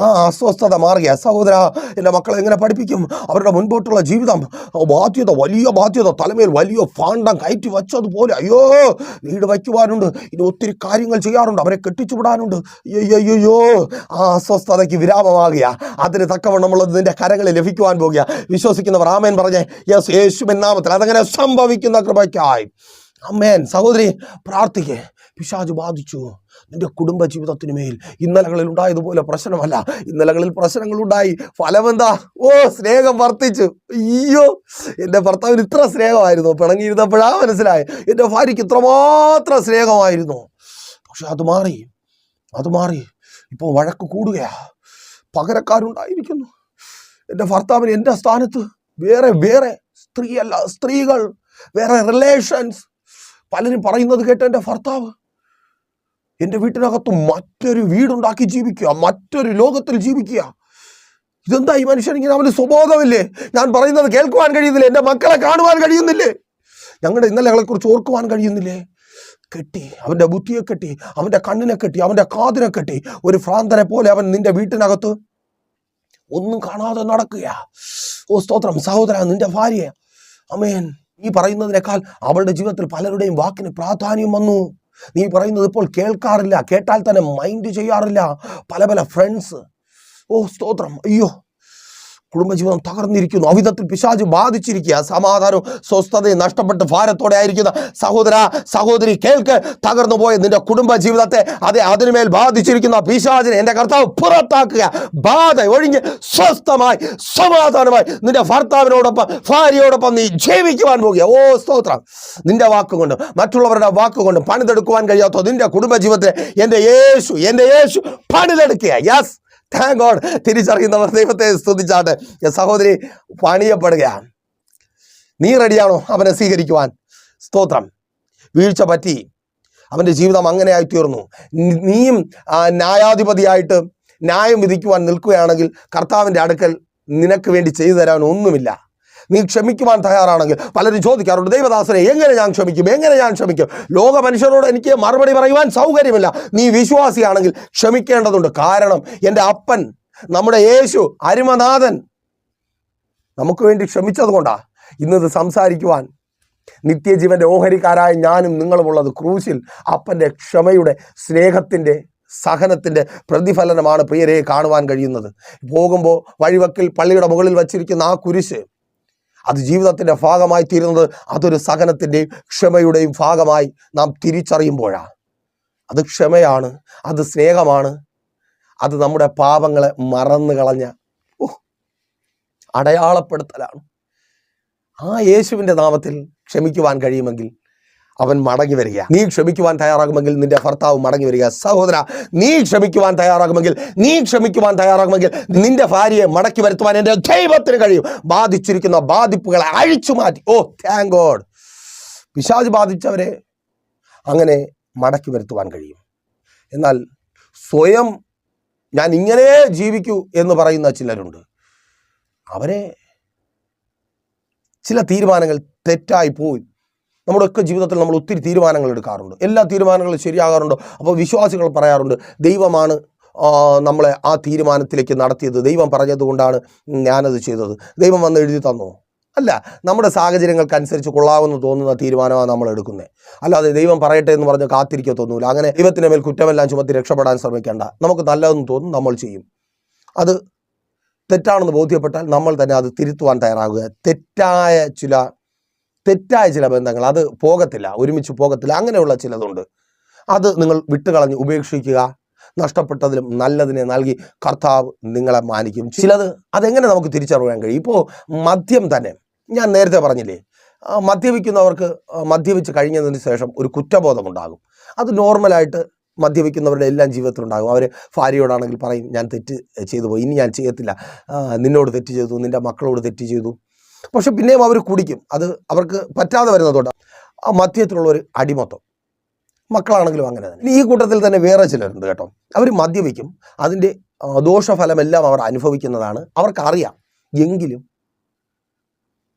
ആ അസ്വസ്ഥത മാറുക. സഹോദര, എൻ്റെ മക്കളെ എങ്ങനെ പഠിപ്പിക്കും? അവരുടെ മുൻപോട്ടുള്ള ജീവിതം ബാധ്യത, വലിയ ബാധ്യത, തലമേൽ വലിയ ഫാണ്ടം കയറ്റി വച്ചതുപോലെ. അയ്യോ, വീട് വയ്ക്കുവാനുണ്ട്, ഇനി ഒത്തിരി കാര്യങ്ങൾ ചെയ്യാറുണ്ട്, അവരെ കെട്ടിച്ചു വിടാനുണ്ട്. അയ്യോ, ആ അസ്വസ്ഥതയ്ക്ക് വിരാമമാകുക. അതിന് തക്കവണ്ണമുള്ളത് നിന്റെ കരങ്ങളിൽ ലഭിക്കുവാൻ പോകുക. വിശ്വസിക്കുന്നവർ ആമേൻ പറഞ്ഞേ. യെസ്, യേശുവിൻ നാമത്തിൽ അതങ്ങനെ സംഭവിക്കുന്ന കൃപയ്ക്കായി ആമേൻ. സഹോദരി, പ്രാർത്ഥിക്കേ. പിശാച് ബാധിച്ചു നിന്റെ കുടുംബ ജീവിതത്തിന് മേൽ. ഇന്നലകളിൽ ഉണ്ടായതുപോലെ പ്രശ്നമല്ല, ഇന്നലകളിൽ പ്രശ്നങ്ങളുണ്ടായി. ഫലമെന്താ? സ്നേഹം വർദ്ധിച്ചു. അയ്യോ, എൻ്റെ ഭർത്താവിന് ഇത്ര സ്നേഹമായിരുന്നു, പിണങ്ങിയിരുന്നപ്പോഴാ മനസ്സിലായി എൻ്റെ ഭാര്യയ്ക്ക് ഇത്രമാത്രം സ്നേഹമായിരുന്നു. പക്ഷെ അത് മാറി. ഇപ്പോൾ വഴക്ക് കൂടുകയാ. പകരക്കാരുണ്ടായിരിക്കുന്നു. എൻ്റെ ഭർത്താവിന് എൻ്റെ സ്ഥാനത്ത് വേറെ സ്ത്രീയല്ല, സ്ത്രീകൾ, വേറെ റിലേഷൻസ്. പലരും പറയുന്നത് കേട്ട് എൻ്റെ ഭർത്താവ് എൻ്റെ വീട്ടിനകത്ത് മറ്റൊരു വീടുണ്ടാക്കി ജീവിക്കുക, മറ്റൊരു ലോകത്തിൽ ജീവിക്കുക. ഇതെന്താ ഈ മനുഷ്യൻ ഇങ്ങനെ? അവന് സ്വബോധമില്ലേ? ഞാൻ പറയുന്നത് കേൾക്കുവാൻ കഴിയുന്നില്ലേ? എൻ്റെ മക്കളെ കാണുവാൻ കഴിയുന്നില്ലേ? ഞങ്ങളുടെ ഇന്നലകളെക്കുറിച്ച് ഓർക്കുവാൻ കഴിയുന്നില്ലേ? കെട്ടി, അവൻ്റെ ബുദ്ധിയെ കെട്ടി, അവൻ്റെ കണ്ണിനെ കെട്ടി, അവൻ്റെ കാതിനെ കെട്ടി. ഒരു ഭ്രാന്തനെ പോലെ അവൻ നിന്റെ വീട്ടിനകത്ത് ഒന്നും കാണാതെ നടക്കുക. സ്തോത്രം. സഹോദര, നിന്റെ ഭാര്യ ആമേൻ, നീ പറയുന്നതിനേക്കാൾ അവളുടെ ജീവിതത്തിൽ പലരുടെയും വാക്കിന് പ്രാധാന്യം വന്നു. നീ പറയുന്നത് ഇപ്പോൾ കേൾക്കാറില്ല, കേട്ടാൽ തന്നെ മൈൻഡ് ചെയ്യാറില്ല. പല ഫ്രണ്ട്സ്. സ്തോത്രം. അയ്യോ, കുടുംബജീവിതം തകർന്നിരിക്കുന്നു. അവിധത്തിൽ പിശാച് ബാധിച്ചിരിക്കുക. സമാധാനവും സ്വസ്ഥതയും നഷ്ടപ്പെട്ട് ഭാരത്തോടെ ആയിരിക്കുന്ന സഹോദര, സഹോദരി, കേൾക്ക്. തകർന്നു പോയ നിന്റെ കുടുംബ ജീവിതത്തെ, അതിനുമേൽ ബാധിച്ചിരിക്കുന്ന പിശാചിനെ എൻ്റെ കർത്താവ് പുറത്താക്കുക. ബാധ ഒഴിഞ്ഞ് സ്വസ്ഥമായി സമാധാനമായി നിന്റെ ഭർത്താവിനോടൊപ്പം, ഭാര്യയോടൊപ്പം നീ ജീവിക്കുവാൻ പോകുക. സ്തോത്രം. നിന്റെ വാക്കുകൊണ്ട്, മറ്റുള്ളവരുടെ വാക്കുകൊണ്ട് പണിതെടുക്കുവാൻ കഴിയാത്ത നിന്റെ കുടുംബ ജീവിതത്തെ എൻ്റെ യേശു പണിതെടുക്കുക. Yes, thank God. തിരിച്ചറിയുന്നവർ ദൈവത്തെ സ്തുതിച്ചാട്ടെ. സഹോദരി, പണിയപ്പെടുകയാണ്. നീ റെഡിയാണോ അവനെ സ്വീകരിക്കുവാൻ? സ്തോത്രം. വീഴ്ച പറ്റി, അവൻ്റെ ജീവിതം അങ്ങനെയായി തീർന്നു. നീയും ന്യായാധിപതിയായിട്ട് ന്യായം വിധിക്കുവാൻ നിൽക്കുകയാണെങ്കിൽ കർത്താവിൻ്റെ അടുക്കൽ നിനക്ക് വേണ്ടി ചെയ്തു തരാൻ ഒന്നുമില്ല. നീ ക്ഷമിക്കുവാൻ തയ്യാറാണെങ്കിൽ, പലരും ചോദിക്കാറുണ്ട്, ദൈവദാസനെ എങ്ങനെ ഞാൻ ക്ഷമിക്കും? ലോക മനുഷ്യരോട് എനിക്ക് മറുപടി പറയുവാൻ സൗകര്യമില്ല. നീ വിശ്വാസിയാണെങ്കിൽ ക്ഷമിക്കേണ്ടതുണ്ട്. കാരണം എൻ്റെ അപ്പൻ, നമ്മുടെ യേശു അരുമനാഥൻ നമുക്ക് വേണ്ടി ക്ഷമിച്ചത് കൊണ്ടാണ് ഇന്നത് സംസാരിക്കുവാൻ നിത്യജീവന്റെ ഓഹരിക്കാരായ ഞാനും നിങ്ങളുമുള്ളത്. ക്രൂശിൽ അപ്പൻ്റെ ക്ഷമയുടെ, സ്നേഹത്തിൻ്റെ, സഹനത്തിൻ്റെ പ്രതിഫലനമാണ് പ്രിയരെ കാണുവാൻ കഴിയുന്നത്. പോകുമ്പോൾ വഴിവക്കിൽ പള്ളിയുടെ മുകളിൽ വച്ചിരിക്കുന്ന ആ കുരിശ്, അത് ജീവിതത്തിൻ്റെ ഭാഗമായി തീരുന്നത് അതൊരു സഹനത്തിൻ്റെയും ക്ഷമയുടെയും ഭാഗമായി നാം തിരിച്ചറിയുമ്പോഴാണ്. അത് ക്ഷമയാണ്, അത് സ്നേഹമാണ്, അത് നമ്മുടെ പാപങ്ങളെ മറന്നു കളഞ്ഞ അടയാളപ്പെടുത്തലാണ്. ആ യേശുവിൻ്റെ നാമത്തിൽ ക്ഷമിക്കുവാൻ കഴിയുമെങ്കിൽ അവൻ മടങ്ങി വരിക. നീ ക്ഷമിക്കുവാൻ തയ്യാറാകുമെങ്കിൽ നിന്റെ ഭർത്താവ് മടങ്ങി വരിക. സഹോദര, നീ ക്ഷമിക്കുവാൻ തയ്യാറാകുമെങ്കിൽ നിന്റെ ഭാര്യയെ മടക്കി വരുത്തുവാൻ എൻ്റെ ദൈവത്തിന് കഴിയും. ബാധിച്ചിരിക്കുന്ന ബാധിപ്പുകളെ അഴിച്ചു മാറ്റി. Thank God. പിശാച് ബാധിച്ചവരെ അങ്ങനെ മടക്കി വരുത്തുവാൻ കഴിയും. എന്നാൽ സ്വയം ഞാൻ ഇങ്ങനെ ജീവിക്കൂ എന്ന് പറയുന്ന ചിലരുണ്ട്. അവരെ ചില തീരുമാനങ്ങൾ തെറ്റായി പോയി. നമ്മുടെയൊക്കെ ജീവിതത്തിൽ നമ്മൾ ഒത്തിരി തീരുമാനങ്ങൾ എടുക്കാറുണ്ട്. എല്ലാ തീരുമാനങ്ങളും ശരിയാകാറുണ്ടോ? അപ്പോൾ വിശ്വാസികൾ പറയാറുണ്ട്, ദൈവമാണ് നമ്മളെ ആ തീരുമാനത്തിലേക്ക് നടത്തിയത്, ദൈവം പറഞ്ഞതുകൊണ്ടാണ് ഞാനത് ചെയ്തത്, ദൈവം വന്ന് എഴുതി തന്നോ? അല്ല, നമ്മുടെ സാഹചര്യങ്ങൾക്കനുസരിച്ച് കൊള്ളാമെന്ന് തോന്നുന്ന തീരുമാനമാണ് നമ്മൾ എടുക്കുന്നത്. അല്ലാതെ ദൈവം പറയട്ടെ എന്ന് പറഞ്ഞ് കാത്തിരിക്കത്തൊന്നുമില്ല. അങ്ങനെ ദൈവത്തിൻ്റെ മേൽ കുറ്റമെല്ലാം ചുമത്തി രക്ഷപ്പെടാൻ ശ്രമിക്കേണ്ട. നമുക്ക് നല്ലതെന്ന് തോന്നും, നമ്മൾ ചെയ്യും. അത് തെറ്റാണെന്ന് ബോധ്യപ്പെട്ടാൽ നമ്മൾ തന്നെ അത് തിരുത്തുവാൻ തയ്യാറാകുക. തെറ്റായ ചില ബന്ധങ്ങൾ അത് ഒരുമിച്ച് പോകത്തില്ല. അങ്ങനെയുള്ള ചിലതുണ്ട്. അത് നിങ്ങൾ വിട്ടുകളഞ്ഞ് ഉപേക്ഷിക്കുക. നഷ്ടപ്പെട്ടതിലും നല്ലതിനെ നൽകി കർത്താവ് നിങ്ങളെ മാനിക്കും. ചിലത് അതെങ്ങനെ നമുക്ക് തിരിച്ചറിയാൻ കഴിയും? ഇപ്പോൾ മദ്യം തന്നെ, ഞാൻ നേരത്തെ പറഞ്ഞില്ലേ, മദ്യപിക്കുന്നവർക്ക് മദ്യപിച്ച് കഴിഞ്ഞതിന് ശേഷം ഒരു കുറ്റബോധമുണ്ടാകും. അത് നോർമലായിട്ട് മദ്യപിക്കുന്നവരുടെ എല്ലാം ജീവിതത്തിലുണ്ടാകും. അവർ ഭാര്യയോടാണെങ്കിൽ പറയും, ഞാൻ തെറ്റ് ചെയ്തു പോയി, ഇനി ഞാൻ ചെയ്യത്തില്ല, നിന്നോട് തെറ്റ് ചെയ്തു, നിൻ്റെ മക്കളോട് തെറ്റ് ചെയ്തു. പക്ഷെ പിന്നെയും അവർ കുടിക്കും. അത് അവർക്ക് പറ്റാതെ വരുന്നതുകൊണ്ട് ആ മദ്യത്തിലുള്ള ഒരു അടിമത്തം. മക്കളാണെങ്കിലും അങ്ങനെ തന്നെ. ഈ കൂട്ടത്തിൽ തന്നെ വേറെ ചിലരുണ്ട് കേട്ടോ. അവർ മദ്യപിക്കും, അതിൻ്റെ ദോഷഫലമെല്ലാം അവർ അനുഭവിക്കുന്നതാണ്, അവർക്കറിയാം. എങ്കിലും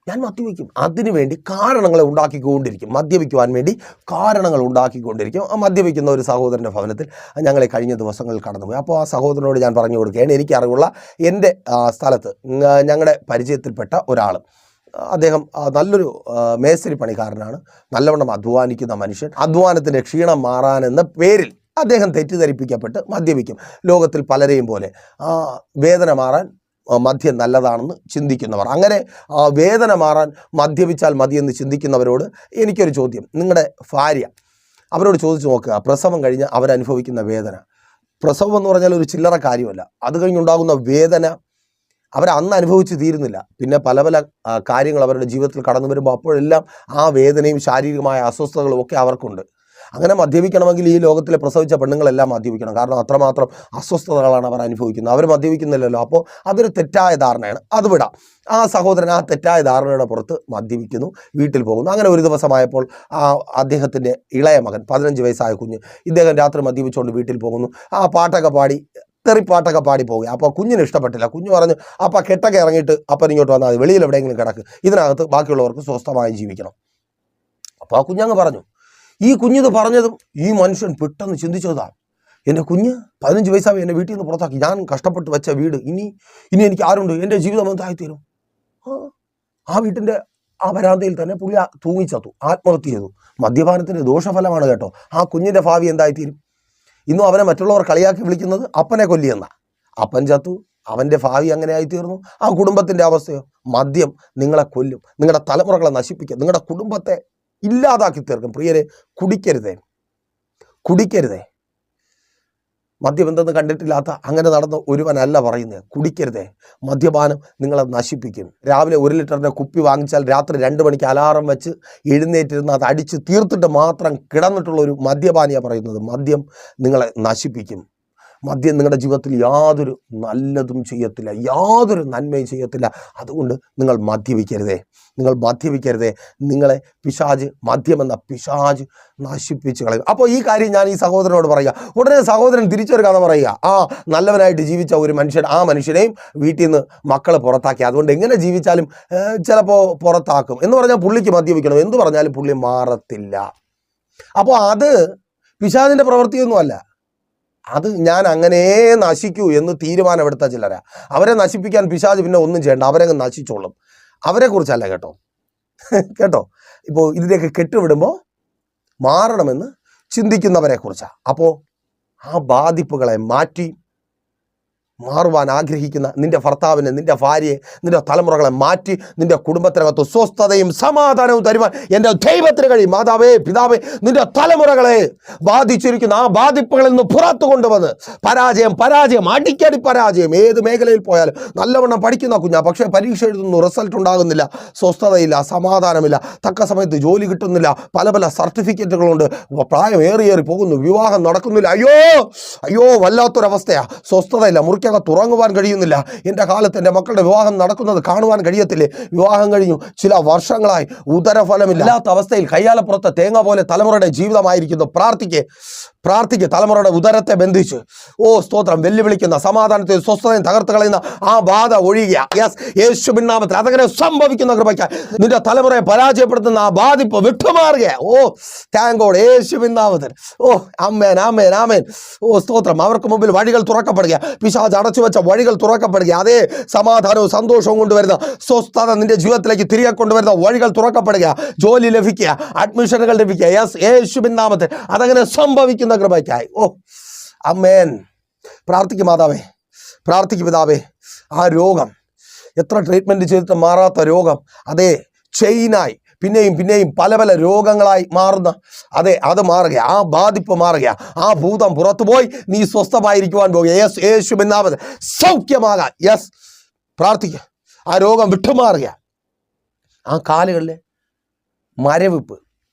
ഞാൻ മദ്യപിക്കും, അതിനു വേണ്ടി കാരണങ്ങളെ ഉണ്ടാക്കിക്കൊണ്ടിരിക്കും. മദ്യപിക്കുവാൻ വേണ്ടി കാരണങ്ങൾ ഉണ്ടാക്കിക്കൊണ്ടിരിക്കും. ആ മദ്യപിക്കുന്ന ഒരു സഹോദരൻ്റെ ഭവനത്തിൽ ഞങ്ങളെ കഴിഞ്ഞ ദിവസങ്ങളിൽ കടന്നുപോയി. അപ്പോൾ ആ സഹോദരനോട് ഞാൻ പറഞ്ഞു കൊടുക്കുകയാണ്, എനിക്കറിവുള്ള എൻ്റെ സ്ഥലത്ത് ഞങ്ങളുടെ പരിചയത്തിൽപ്പെട്ട ഒരാൾ, അദ്ദേഹം നല്ലൊരു മേസ്തിരി പണിക്കാരനാണ്, നല്ലവണ്ണം അധ്വാനിക്കുന്ന മനുഷ്യൻ. അധ്വാനത്തിൻ്റെ ക്ഷീണം മാറാനെന്ന പേരിൽ അദ്ദേഹം തെറ്റിദ്ധരിപ്പിക്കപ്പെട്ട് മദ്യപിക്കും. ലോകത്തിൽ പലരെയും പോലെ വേദന മാറാൻ മദ്യം നല്ലതാണെന്ന് ചിന്തിക്കുന്നവർ, അങ്ങനെ വേദന മാറാൻ മദ്യപിച്ചാൽ മതിയെന്ന് ചിന്തിക്കുന്നവരോട് എനിക്കൊരു ചോദ്യം. നിങ്ങളുടെ ഭാര്യ, അവരോട് ചോദിച്ചു നോക്കുക, പ്രസവം കഴിഞ്ഞ് അവരനുഭവിക്കുന്ന വേദന. പ്രസവം എന്ന് പറഞ്ഞാൽ ഒരു ചില്ലറ കാര്യമല്ല. അത് കഴിഞ്ഞുണ്ടാകുന്ന വേദന അവരന്ന് അനുഭവിച്ച് തീരുന്നില്ല. പിന്നെ പല പല കാര്യങ്ങൾ അവരുടെ ജീവിതത്തിൽ കടന്നു വരുമ്പോൾ അപ്പോഴെല്ലാം ആ വേദനയും ശാരീരികമായ അസ്വസ്ഥതകളും ഒക്കെ അവർക്കുണ്ട്. അങ്ങനെ മദ്യപിക്കണമെങ്കിൽ ഈ ലോകത്തിലെ പ്രസവിച്ച പെണ്ണുങ്ങളെല്ലാം മദ്യപിക്കണം. കാരണം അത്രമാത്രം അസ്വസ്ഥതകളാണ് അവർ അനുഭവിക്കുന്നത്. അവർ മദ്യപിക്കുന്നില്ലല്ലോ. അപ്പോൾ അതൊരു തെറ്റായ ധാരണയാണ്. അത് വിടാം. ആ സഹോദരൻ ആ തെറ്റായ ധാരണയുടെ പുറത്ത് മദ്യപിക്കുന്നു, വീട്ടിൽ പോകുന്നു. അങ്ങനെ ഒരു ദിവസമായപ്പോൾ അദ്ദേഹത്തിൻ്റെ ഇളയ മകൻ, 15 വയസ്സായ കുഞ്ഞ്, ഇദ്ദേഹം രാത്രി മദ്യപിച്ചുകൊണ്ട് വീട്ടിൽ പോകുന്നു. ആ പാട്ടൊക്കെ പാടി, തെറിപ്പാട്ടൊക്കെ പാടി പോവുക. അപ്പോൾ കുഞ്ഞിന് ഇഷ്ടപ്പെട്ടില്ല. കുഞ്ഞ് പറഞ്ഞു, അപ്പോൾ കെട്ടൊക്കെ ഇറങ്ങിയിട്ട് അപ്പൻ ഇങ്ങോട്ട് വന്നാൽ മതി, വെളിയിൽ എവിടെയെങ്കിലും കിടക്ക്, ഇതിനകത്ത് ബാക്കിയുള്ളവർക്ക് സ്വസ്ഥമായി ജീവിക്കണം. അപ്പോൾ ആ കുഞ്ഞങ്ങ് പറഞ്ഞു. ഈ കുഞ്ഞിത് പറഞ്ഞതും ഈ മനുഷ്യൻ പെട്ടെന്ന് ചിന്തിച്ചതാണ്, എൻ്റെ കുഞ്ഞ് 15 വയസ്സായി എന്നെ വീട്ടിൽ നിന്ന് പുറത്താക്കി, ഞാൻ കഷ്ടപ്പെട്ട് വെച്ച വീട്, ഇനി എനിക്ക് ആരുണ്ട്, എൻ്റെ ജീവിതം എന്തായിത്തീരും? ആ വീട്ടിൻ്റെ ആ വരാന്തയിൽ തന്നെ പുള്ളി തൂങ്ങിച്ചത്തു, ആത്മഹത്യ ചെയ്തു. മദ്യപാനത്തിൻ്റെ ദോഷഫലമാണ് കേട്ടോ. ആ കുഞ്ഞിൻ്റെ ഭാവി എന്തായിത്തീരും? ഇന്നും അവനെ മറ്റുള്ളവർ കളിയാക്കി വിളിക്കുന്നത് അപ്പനെ കൊല്ലിയെന്ന. അപ്പൻ ചത്തു, അവൻ്റെ ഭാവി അങ്ങനെ ആയിത്തീർന്നു. ആ കുടുംബത്തിൻ്റെ അവസ്ഥയോ? മദ്യം നിങ്ങളെ കൊല്ലും, നിങ്ങളുടെ തലമുറകളെ നശിപ്പിക്കും, നിങ്ങളുടെ കുടുംബത്തെ ഇല്ലാതാക്കി തീർക്കും. പ്രിയരെ, കുടിക്കരുതേ. മദ്യം എന്തെന്ന് കണ്ടിട്ടില്ലാത്ത അങ്ങനെ നടന്ന ഒരുവനല്ല പറയുന്നത്. കുടിക്കരുതേ. മദ്യപാനം നിങ്ങളെ നശിപ്പിക്കും. രാവിലെ 1 ലിറ്ററിൻ്റെ കുപ്പി വാങ്ങിച്ചാൽ രാത്രി 2 മണിക്ക് അലാറം വെച്ച് എഴുന്നേറ്റിരുന്ന് അത് അടിച്ച് തീർത്തിട്ട് മാത്രം കിടന്നിട്ടുള്ള ഒരു മദ്യപാനിയാണ് പറയുന്നത്. മദ്യം നിങ്ങളെ നശിപ്പിക്കും. മദ്യം നിങ്ങളുടെ ജീവിതത്തിൽ യാതൊരു നല്ലതും ചെയ്യത്തില്ല, യാതൊരു നന്മയും ചെയ്യത്തില്ല. അതുകൊണ്ട് നിങ്ങൾ മദ്യപിക്കരുതേ. നിങ്ങളെ പിശാച്, മദ്യമെന്ന പിശാച് നശിപ്പിച്ച് കളയും. അപ്പോൾ ഈ കാര്യം ഞാൻ ഈ സഹോദരനോട് പറയുക. ഉടനെ സഹോദരൻ തിരിച്ചൊരു കഥ പറയുക. നല്ലവനായിട്ട് ജീവിച്ച ഒരു മനുഷ്യൻ, ആ മനുഷ്യനെയും വീട്ടിൽ നിന്ന് മക്കൾ പുറത്താക്കി. അതുകൊണ്ട് എങ്ങനെ ജീവിച്ചാലും ചിലപ്പോൾ പുറത്താക്കും എന്ന് പറഞ്ഞാൽ പുള്ളിക്ക് മദ്യപിക്കണം. എന്ത് പറഞ്ഞാലും പുള്ളി മാറത്തില്ല. അപ്പോൾ അത് പിശാചിൻ്റെ പ്രവൃത്തിയൊന്നുമല്ല. അത് ഞാൻ അങ്ങനെ നശിക്കൂ എന്ന് തീരുമാനമെടുത്ത ചിലരാ. അവരെ നശിപ്പിക്കാൻ പിശാച് പിന്നെ ഒന്നും ചെയ്യണ്ട, അവരങ്ങ് നശിച്ചോളും. അവരെക്കുറിച്ചല്ല കേട്ടോ. ഇപ്പോൾ ഇതിലേക്ക് കെട്ടുവിടുമ്പോൾ മാറണമെന്ന് ചിന്തിക്കുന്നവരെ കുറിച്ചാണ്. അപ്പോൾ ആ ബാധിപ്പുകളെ മാറുവാൻ ആഗ്രഹിക്കുന്ന നിന്റെ ഭർത്താവിനെ, നിന്റെ ഭാര്യയെ, നിന്റെ തലമുറകളെ മാറ്റി നിന്റെ കുടുംബത്തിനകത്ത് സ്വസ്ഥതയും സമാധാനവും തരുവാൻ എൻ്റെ ദൈവത്തിന് കഴിയും. മാതാവേ, പിതാവേ, നിന്റെ തലമുറകളെ ബാധിച്ചിരിക്കുന്ന ആ ബാധിപ്പുകളിൽ നിന്ന് പുറത്തു കൊണ്ടുവന്ന് പരാജയം, അടിക്കടി പരാജയം. ഏത് മേഖലയിൽ പോയാലും നല്ലവണ്ണം പഠിക്കുന്ന കുഞ്ഞാ, പക്ഷേ പരീക്ഷ എഴുതുന്നു, റിസൾട്ട് ഉണ്ടാകുന്നില്ല, സ്വസ്ഥതയില്ല, സമാധാനമില്ല, തക്ക സമയത്ത് ജോലി കിട്ടുന്നില്ല, പല സർട്ടിഫിക്കറ്റുകളുണ്ട്, പ്രായം ഏറി പോകുന്നു, വിവാഹം നടക്കുന്നില്ല. അയ്യോ വല്ലാത്തൊരവസ്ഥയാണ്. സ്വസ്ഥതയില്ല, മുറിക്കകത്ത് ഉറങ്ങുവാൻ കഴിയുന്നില്ല. എൻ്റെ കാലത്ത് എൻ്റെ മക്കളുടെ വിവാഹം നടക്കുന്നത് കാണുവാൻ കഴിയത്തില്ലേ? വിവാഹം കഴിഞ്ഞു ചില വർഷങ്ങളായി ഉദരഫലമില്ലാത്ത അവസ്ഥയിൽ കയ്യാലപ്പുറത്തെ തേങ്ങ പോലെ തലമുറയുടെ ജീവിതമായിരിക്കുന്നു. പ്രാർത്ഥിക്ക്. തലമുറയുടെ ഉദരത്തെ ബന്ധിച്ച് സ്തോത്രം, വെല്ലുവിളിക്കുന്ന സമാധാനത്തെ സ്വസ്ഥതയും തകർത്ത് കളയുന്ന ആ ബാധ ഒഴിയുക. യേശുവിൻ നാമത്തിൽ അതങ്ങനെ സംഭവിക്കുന്ന കൃപയ്ക്കായി നിന്റെ തലമുറയെ പരാജയപ്പെടുത്തുന്ന ആ ബാധിപ്പ് വിട്ടുമാറുക. Thank God. യേശുവിൻ നാമത്തിൽ ആമേൻ. സ്തോത്രം. അവർക്ക് മുമ്പിൽ വഴികൾ തുറക്കപ്പെടുക, പിശാച് അടച്ചു വെച്ച വഴികൾ തുറക്കപ്പെടുക. അതേ സമാധാനവും സന്തോഷവും കൊണ്ടുവരുന്ന സ്വസ്ഥത നിന്റെ ജീവിതത്തിലേക്ക് തിരികെ കൊണ്ടുവരുന്ന വഴികൾ തുറക്കപ്പെടുക, ജോലി ലഭിക്കുക, അഡ്മിഷനുകൾ ലഭിക്കുക. യേശുവിൻ നാമത്തിൽ അതങ്ങനെ സംഭവിക്കുന്ന കൃപയ്ക്കായി. ആമേൻ. പ്രാർത്ഥിക്കും മാതാവേ, പ്രാർത്ഥിക്കും പിതാവേ. ആ രോഗം, എത്ര ട്രീറ്റ്മെന്റ് ചെയ്തിട്ട് മാറാത്ത രോഗം, അതേ ചെയിനായി പിന്നെയും പല രോഗങ്ങളായി മാറുന്ന, അത് മാറുക, ആ ബാധിപ്പ് മാറുക, ആ ഭൂതം പുറത്തുപോയി നീ സ്വസ്ഥമായിരിക്കുവാൻ പോകുക. യേശുവിൻ നാമത്തിൽ സൗഖ്യമാകാൻ പ്രാർത്ഥിക്കുക. ആ രോഗം വിട്ടുമാറുക. ആ കാലുകളിലെ മരവിപ്പ്.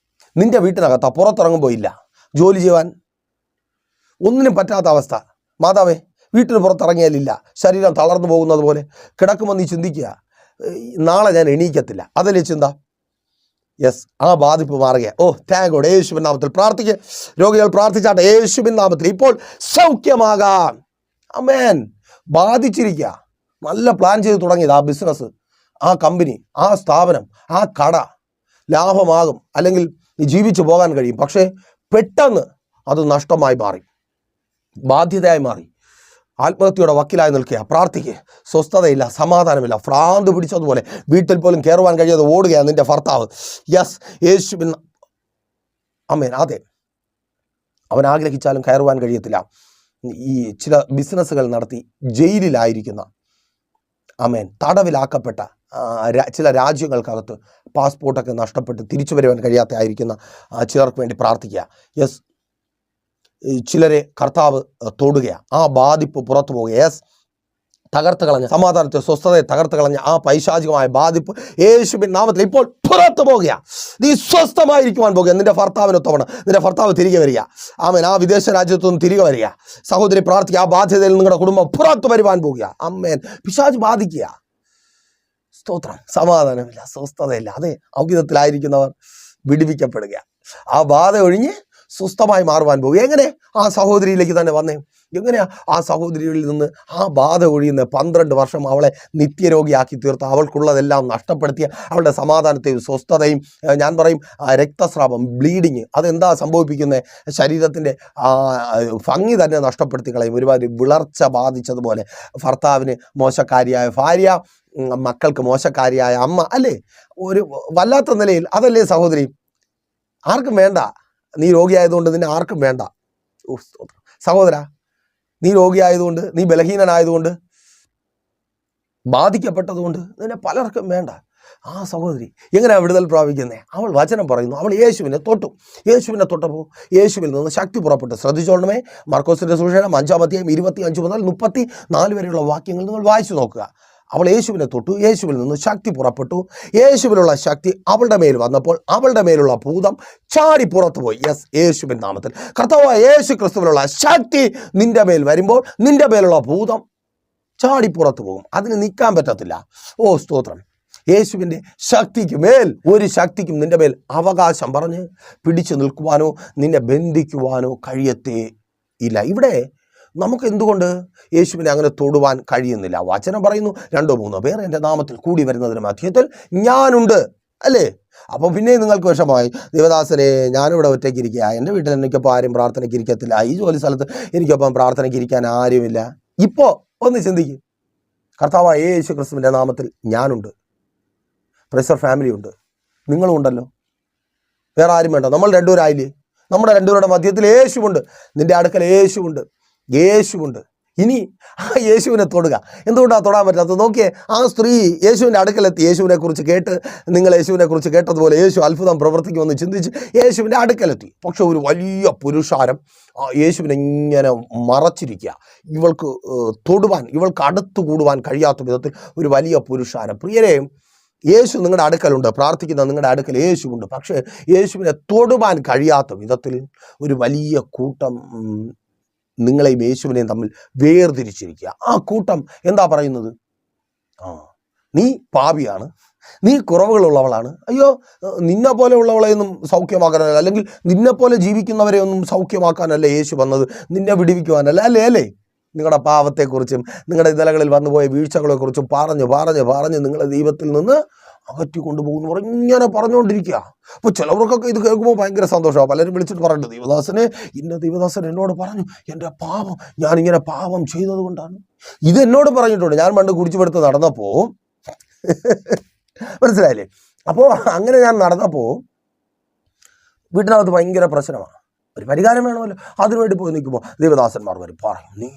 നിന്റെ വീട്ടിനകത്താ, പുറത്തിറങ്ങുമ്പോൾ ഇല്ല, ജോലി ചെയ്യുവാൻ ഒന്നിനും പറ്റാത്ത അവസ്ഥ. മാതാവേ, വീട്ടിന് പുറത്തിറങ്ങിയാലില്ല, ശരീരം തളർന്നു പോകുന്നത് പോലെ കിടക്കുമ്പോൾ നീ ചിന്തിക്കുക, നാളെ ഞാൻ എണീക്കത്തില്ല, അതല്ലേ ചിന്ത. യെസ്, ആ ബാധിപ്പ് മാറുക. ഓ താങ്ക് ഗോഡ്. യേശുവിൻ നാമത്തിൽ പ്രാർത്ഥിക്കുക. രോഗികൾ പ്രാർത്ഥിച്ചാട്ടെ. യേശുവിൻ നാമത്തിൽ ഇപ്പോൾ സൗഖ്യമാകാം. ആമേൻ. ബാധിച്ചിരിക്കുക, നല്ല പ്ലാൻ ചെയ്ത് തുടങ്ങിയത് ആ ബിസിനസ്, ആ കമ്പനി, ആ സ്ഥാപനം, ആ കട ലാഭമാകും, അല്ലെങ്കിൽ ജീവിച്ചു പോകാൻ കഴിയും. പക്ഷേ പെട്ടെന്ന് അത് നഷ്ടമായി മാറി, ബാധ്യതയായി മാറി, ആത്മഹത്യയുടെ വക്കിലായി നിൽക്കുക. പ്രാർത്ഥിക്കുക. സ്വസ്ഥതയില്ല, സമാധാനമില്ല, ഭ്രാന്ത് പിടിച്ചതുപോലെ വീട്ടിൽ പോലും കയറുവാൻ കഴിയാതെ ഓടുകയാണ് നിന്റെ ഭർത്താവ്. യെസ്, യേശുവിൻ ആമേൻ. അതെ, അവൻ ആഗ്രഹിച്ചാലും കയറുവാൻ കഴിയത്തില്ല. ഈ ചില ബിസിനസ്സുകൾ നടത്തി ജയിലിലായിരിക്കുന്ന, ആമേൻ, തടവിലാക്കപ്പെട്ട ചില രാജ്യങ്ങൾക്കകത്ത് പാസ്പോർട്ടൊക്കെ നഷ്ടപ്പെട്ട് തിരിച്ചു വരുവാൻ കഴിയാത്ത ആയിരിക്കുന്ന ചിലർക്ക് വേണ്ടി പ്രാർത്ഥിക്കുക. യെസ്, ചിലരെ കർത്താവ് തൊടുകയാണ്, ആ ബാധിപ്പ് പുറത്തു പോവുക. യെസ്, തകർത്ത് കളഞ്ഞ സമാധാനത്തെ, സ്വസ്ഥതയെ തകർത്ത് കളഞ്ഞ ആ പൈശാചികമായ ബാധിപ്പ് യേശുവിൻ നാമത്തിൽ ഇപ്പോൾ പുറത്തു പോകുക. നീ സ്വസ്ഥമായിരിക്കുവാൻ പോകുക. നിന്റെ ഭർത്താവിനൊത്തവണ നിന്റെ ഭർത്താവ് തിരികെ വരിക. ആമേൻ. ആ വിദേശ രാജ്യത്തു നിന്ന് തിരികെ വരിക. സഹോദരി പ്രാർത്ഥിക്കുക. ആ ബാധ്യതയിൽ നിങ്ങളുടെ കുടുംബം പുറത്തു വരുവാൻ പോകുക. ആമേൻ. പിശാച് ബാധിക്കുക. സ്തോത്രം. സമാധാനമില്ല, സ്വസ്ഥതയില്ല, അതെ, ഔകിതത്തിലായിരിക്കുന്നവർ വിടുവിക്കപ്പെടുക. ആ ബാധ ഒഴിഞ്ഞ് സ്വസ്ഥമായി മാറുവാൻ പോകും. എങ്ങനെ? ആ സഹോദരിയിലേക്ക് തന്നെ വന്നേ. എങ്ങനെയാ ആ സഹോദരിയിൽ നിന്ന് ആ ബാധ ഒഴിയുന്ന? 12 വർഷം അവളെ നിത്യരോഗിയാക്കി തീർത്ത, അവൾക്കുള്ളതെല്ലാം നഷ്ടപ്പെടുത്തിയ, അവളുടെ സമാധാനത്തെയും സ്വസ്ഥതയും, ഞാൻ പറയും രക്തസ്രാവം, ബ്ലീഡിങ്, അതെന്താ സംഭവിപ്പിക്കുന്നത്? ശരീരത്തിൻ്റെ ഭംഗി തന്നെ നഷ്ടപ്പെടുത്തി കളയും. ഒരുപാട് വിളർച്ച ബാധിച്ചതുപോലെ ഭർത്താവിന് മോശക്കാരിയായ ഭാര്യ, മക്കൾക്ക് മോശക്കാരിയായ അമ്മ, അല്ലേ? ഒരു വല്ലാത്ത നിലയിൽ. അതല്ലേ സഹോദരി? ആർക്കും വേണ്ട. നീ രോഗിയായതുകൊണ്ട് നിന്നെ ആർക്കും വേണ്ട. സഹോദര, നീ രോഗിയായതുകൊണ്ട്, നീ ബലഹീനനായതുകൊണ്ട്, ബാധിക്കപ്പെട്ടതുകൊണ്ട് നിന്നെ പലർക്കും വേണ്ട. ആ സഹോദരി എങ്ങനെയാണ് വിടുതൽ പ്രാപിക്കുന്നത്? അവൾ വചനം പറയുന്നു, അവൾ യേശുവിനെ തൊട്ടു. യേശുവിനെ തൊട്ടപ്പോൾ യേശുവിൽ നിന്ന് ശക്തി പുറപ്പെട്ടു. ശ്രദ്ധിച്ചോളണമേ, മാർക്കോസിന്റെ സുവിശേഷം 5-ാം അധ്യായം 25 മുതൽ 34 വരെയുള്ള വാക്യങ്ങൾ നിങ്ങൾ വായിച്ചു നോക്കുക. അവൾ യേശുവിനെ തൊട്ടു, യേശുവിൽ നിന്ന് ശക്തി പുറപ്പെട്ടു. യേശുവിലുള്ള ശക്തി അവളുടെ മേൽ വന്നപ്പോൾ അവളുടെ മേലുള്ള ഭൂതം ചാടി പുറത്തു പോയി. യെസ്, യേശുവിൻ നാമത്തിൽ കർത്താവായ യേശു ക്രിസ്തുവിലുള്ള ശക്തി നിന്റെ മേൽ വരുമ്പോൾ നിന്റെ മേലുള്ള ഭൂതം ചാടി പുറത്തു പോകും. അതിന് നിൽക്കാൻ പറ്റത്തില്ല. ഓ സ്തോത്രം. യേശുവിൻ്റെ ശക്തിക്ക് മേൽ ഒരു ശക്തിക്കും നിന്റെ മേൽ അവകാശം പറഞ്ഞ് പിടിച്ചു നിൽക്കുവാനോ നിന്നെ ബന്ധിക്കുവാനോ കഴിയത്തേ ഇല്ല. ഇവിടെ നമുക്ക് എന്തുകൊണ്ട് യേശുവിനെ അങ്ങനെ തൊടുവാൻ കഴിയുന്നില്ല? വചനം പറയുന്നു, 2-3 പേർ എൻ്റെ നാമത്തിൽ കൂടി വരുന്നതിന് മധ്യത്തിൽ ഞാനുണ്ട്, അല്ലേ? അപ്പം പിന്നെ നിങ്ങൾക്ക് വിഷമമായി, ദേവദാസനെ ഞാനിവിടെ ഒറ്റയ്ക്ക് ഇരിക്കുക, എൻ്റെ വീട്ടിൽ എനിക്കൊപ്പം ആരും പ്രാർത്ഥനയ്ക്ക് ഇരിക്കത്തില്ല, ഈ ജോലി സ്ഥലത്ത് എനിക്കൊപ്പം പ്രാർത്ഥനയ്ക്ക് ഇരിക്കാൻ ആരുമില്ല. ഇപ്പോൾ ഒന്ന് ചിന്തിക്കും, കർത്താവായ യേശു ക്രിസ്തുവിൻ്റെ നാമത്തിൽ ഞാനുണ്ട്. പ്രൈസർ ഫാമിലി ഉണ്ട്, നിങ്ങളും ഉണ്ടല്ലോ. വേറെ ആരും വേണ്ട. നമ്മൾ രണ്ടുപേരായില്ലേ? നമ്മുടെ രണ്ടുപേരുടെ മധ്യത്തിൽ യേശുവുണ്ട്. നിൻ്റെ അടുക്കൽ യേശുവുണ്ട്, യേശുവുണ്ട്. ഇനി ആ യേശുവിനെ തൊടുക. എന്തുകൊണ്ടാണ് തൊടാൻ പറ്റാത്തത്? നോക്കിയേ, ആ സ്ത്രീ യേശുവിൻ്റെ അടുക്കലെത്തി. യേശുവിനെ കുറിച്ച് കേട്ട്, നിങ്ങൾ യേശുവിനെ കുറിച്ച് കേട്ടതുപോലെ യേശു അത്ഭുതം പ്രവർത്തിക്കുമെന്ന് ചിന്തിച്ച് യേശുവിൻ്റെ അടുക്കലെത്തി. പക്ഷെ ഒരു വലിയ പുരുഷാരം യേശുവിനെ ഇങ്ങനെ മറച്ചിരിക്കുക. ഇവൾക്ക് തൊടുവാൻ, ഇവൾക്ക് അടുത്തു കൂടുവാൻ കഴിയാത്ത വിധത്തിൽ ഒരു വലിയ പുരുഷാരം. പ്രിയരെയും, യേശു നിങ്ങളുടെ അടുക്കലുണ്ട്, പ്രാർത്ഥിക്കുന്ന നിങ്ങളുടെ അടുക്കൽ യേശുവുണ്ട്. പക്ഷേ യേശുവിനെ തൊടുവാൻ കഴിയാത്ത വിധത്തിൽ ഒരു വലിയ കൂട്ടം നിങ്ങളെയും യേശുവിനെയും തമ്മിൽ വേർതിരിച്ചിരിക്കുക. ആ കൂട്ടം എന്താ പറയുന്നത്? നീ പാപിയാണ്, നീ കുറവുകളുള്ളവളാണ്, അയ്യോ നിന്നെ പോലെ ഉള്ളവളെയൊന്നും സൗഖ്യമാക്കാനല്ല, അല്ലെങ്കിൽ നിന്നെ പോലെ ജീവിക്കുന്നവരെ ഒന്നും സൗഖ്യമാക്കാനല്ല യേശു വന്നത്, നിന്നെ വിടുവിക്കുവാനല്ല, അല്ലേ? നിങ്ങളുടെ പാവത്തെക്കുറിച്ചും നിങ്ങളുടെ ഇന്നലകളിൽ വന്നുപോയ വീഴ്ചകളെക്കുറിച്ചും പറഞ്ഞ് നിങ്ങളെ ദൈവത്തിൽ നിന്ന് അകറ്റി കൊണ്ടുപോകുന്നു ഇങ്ങനെ പറഞ്ഞുകൊണ്ടിരിക്കുക. അപ്പോൾ ചിലവർക്കൊക്കെ ഇത് കേൾക്കുമ്പോൾ ഭയങ്കര സന്തോഷമാണ്. പലരും വിളിച്ചിട്ട് പറഞ്ഞിട്ട്, ദൈവദാസൻ എന്നോട് പറഞ്ഞു, എൻ്റെ പാപം, ഞാനിങ്ങനെ പാപം ചെയ്തത് കൊണ്ടാണ്. ഇത് എന്നോട് പറഞ്ഞിട്ടുണ്ട്, ഞാൻ പണ്ട് കുടിച്ചുപെടുത്ത് നടന്നപ്പോൾ. മനസ്സിലായില്ലേ? അപ്പോൾ അങ്ങനെ ഞാൻ നടന്നപ്പോൾ വീട്ടിനകത്ത് ഭയങ്കര പ്രശ്നമാണ്. ഒരു പരിഹാരം വേണമല്ലോ. അതിനുവേണ്ടി പോയി നിൽക്കുമ്പോൾ ദൈവദാസന്മാർ വരും, പറയും, നീ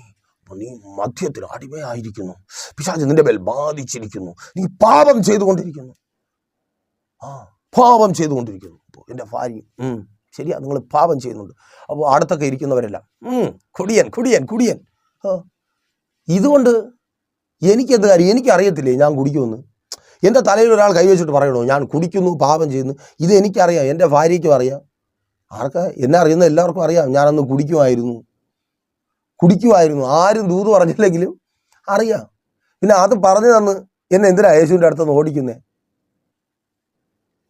മദ്യത്തിൽ അടിമയായിരിക്കുന്നു, പിശാച് നിന്റെ മേൽ ബാധിച്ചിരിക്കുന്നു, നീ പാപം ചെയ്തുകൊണ്ടിരിക്കുന്നു. പാപം ചെയ്തുകൊണ്ടിരിക്കുന്നു. അപ്പോൾ എൻ്റെ ഭാര്യ, ശരിയാ, നിങ്ങൾ പാപം ചെയ്യുന്നുണ്ട്. അപ്പോൾ അടുത്തൊക്കെ ഇരിക്കുന്നവരെല്ലാം കുടിയൻ. ഇതുകൊണ്ട് എനിക്കെന്ത് കാര്യം? എനിക്കറിയത്തില്ലേ ഞാൻ കുടിക്കുമെന്ന്? എൻ്റെ തലയിൽ ഒരാൾ കൈവച്ചിട്ട് പറയണോ ഞാൻ കുടിക്കുന്നു, പാപം ചെയ്യുന്നു? ഇത് എനിക്കറിയാം, എൻ്റെ ഭാര്യയ്ക്കും അറിയാം, എന്നെ അറിയുന്ന എല്ലാവർക്കും അറിയാം. ഞാനന്ന് കുടിക്കുമായിരുന്നു. ആരും ദൂത് പറഞ്ഞില്ലെങ്കിലും അറിയാം. പിന്നെ അത് പറഞ്ഞു തന്ന് എന്നെ എന്തിനാ യേശുവിൻ്റെ അടുത്തുനിന്ന് ഓടിക്കുന്നേ?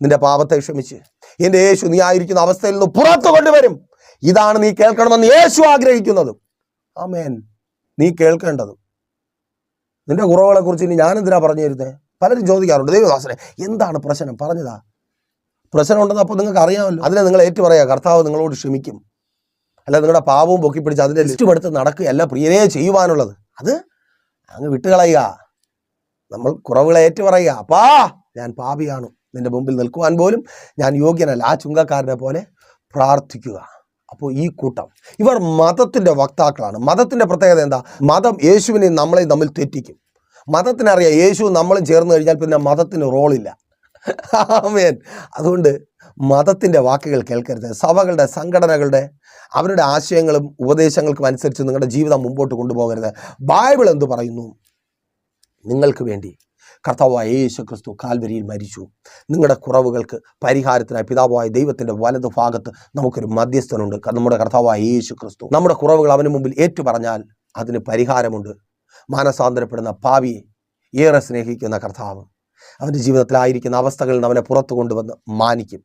നിന്റെ പാപത്തെ ക്ഷമിച്ച് എൻ്റെ യേശു നീ ആയിരിക്കുന്ന അവസ്ഥയിൽ നിന്ന് പുറത്തു കൊണ്ടുവരും. ഇതാണ് നീ കേൾക്കണമെന്ന് യേശു ആഗ്രഹിക്കുന്നതും. ആമേൻ. നീ കേൾക്കേണ്ടതും. നിന്റെ കുറവുകളെ കുറിച്ച് ഇനി ഞാനെന്തിനാ പറഞ്ഞു തരുന്നത്? പലരും ചോദിക്കാറുണ്ട്, ദൈവദാസനെ എന്താണ് പ്രശ്നം? പറഞ്ഞതാ. പ്രശ്നം ഉണ്ടെന്ന് അപ്പോൾ നിങ്ങൾക്ക് അറിയാമല്ലോ. അതിനെ നിങ്ങൾ ഏറ്റു പറയുക, കർത്താവ് നിങ്ങളോട് ക്ഷമിക്കും. അല്ല നിങ്ങളുടെ പാപവും പൊക്കിപ്പിടിച്ച് അതിൻ്റെ ലിസ്റ്റും എടുത്ത് നടക്കുകയല്ല പ്രിയരെ ചെയ്യുവാനുള്ളത്. അത് അങ്ങ് വിട്ടുകളയുക. നമ്മൾ കുറവുകളെ ഏറ്റു പറയുക, അപ്പാ ഞാൻ പാപിയാണ്, നിന്റെ മുമ്പിൽ നിൽക്കുവാൻ പോലും ഞാൻ യോഗ്യനല്ല, ആ ചുങ്കക്കാരനെ പോലെ പ്രാർത്ഥിക്കുക. അപ്പോൾ ഈ കൂട്ടം ഇവർ മതത്തിൻ്റെ വക്താക്കളാണ്. മതത്തിൻ്റെ പ്രത്യേകത എന്താ? മതം യേശുവിനെയും നമ്മളെയും തമ്മിൽ തെറ്റിക്കും. മതത്തിനറിയാം യേശു നമ്മളും ചേർന്ന് കഴിഞ്ഞാൽ പിന്നെ മതത്തിന് റോളില്ല. ആമേൻ. അതുകൊണ്ട് മതത്തിൻ്റെ വാക്കുകൾ കേൾക്കരുത്. സഭകളുടെ, സംഘടനകളുടെ അവരുടെ ആശയങ്ങളും ഉപദേശങ്ങൾക്കും അനുസരിച്ച് നിങ്ങളുടെ ജീവിതം മുമ്പോട്ട് കൊണ്ടുപോകരുത്. ബൈബിൾ എന്തു പറയുന്നു? നിങ്ങൾക്ക് വേണ്ടി കർത്താവായ യേശു ക്രിസ്തു കാൽവരിയിൽ മരിച്ചു. നിങ്ങളുടെ കുറവുകൾക്ക് പരിഹാരത്തിനായി പിതാവായ ദൈവത്തിൻ്റെ വലതു ഭാഗത്ത് നമുക്കൊരു മധ്യസ്ഥനുണ്ട്, നമ്മുടെ കർത്താവായ യേശു ക്രിസ്തു. നമ്മുടെ കുറവുകൾ അവന് മുമ്പിൽ ഏറ്റുപറഞ്ഞാൽ അതിന് പരിഹാരമുണ്ട്. മാനസാന്തരപ്പെടുന്ന പാവിയെ ഏറെ സ്നേഹിക്കുന്ന കർത്താവ് അവൻ്റെ ജീവിതത്തിലായിരിക്കുന്ന അവസ്ഥകളിൽ നിന്ന് അവനെ പുറത്തു കൊണ്ടുവന്ന് മാനിക്കും.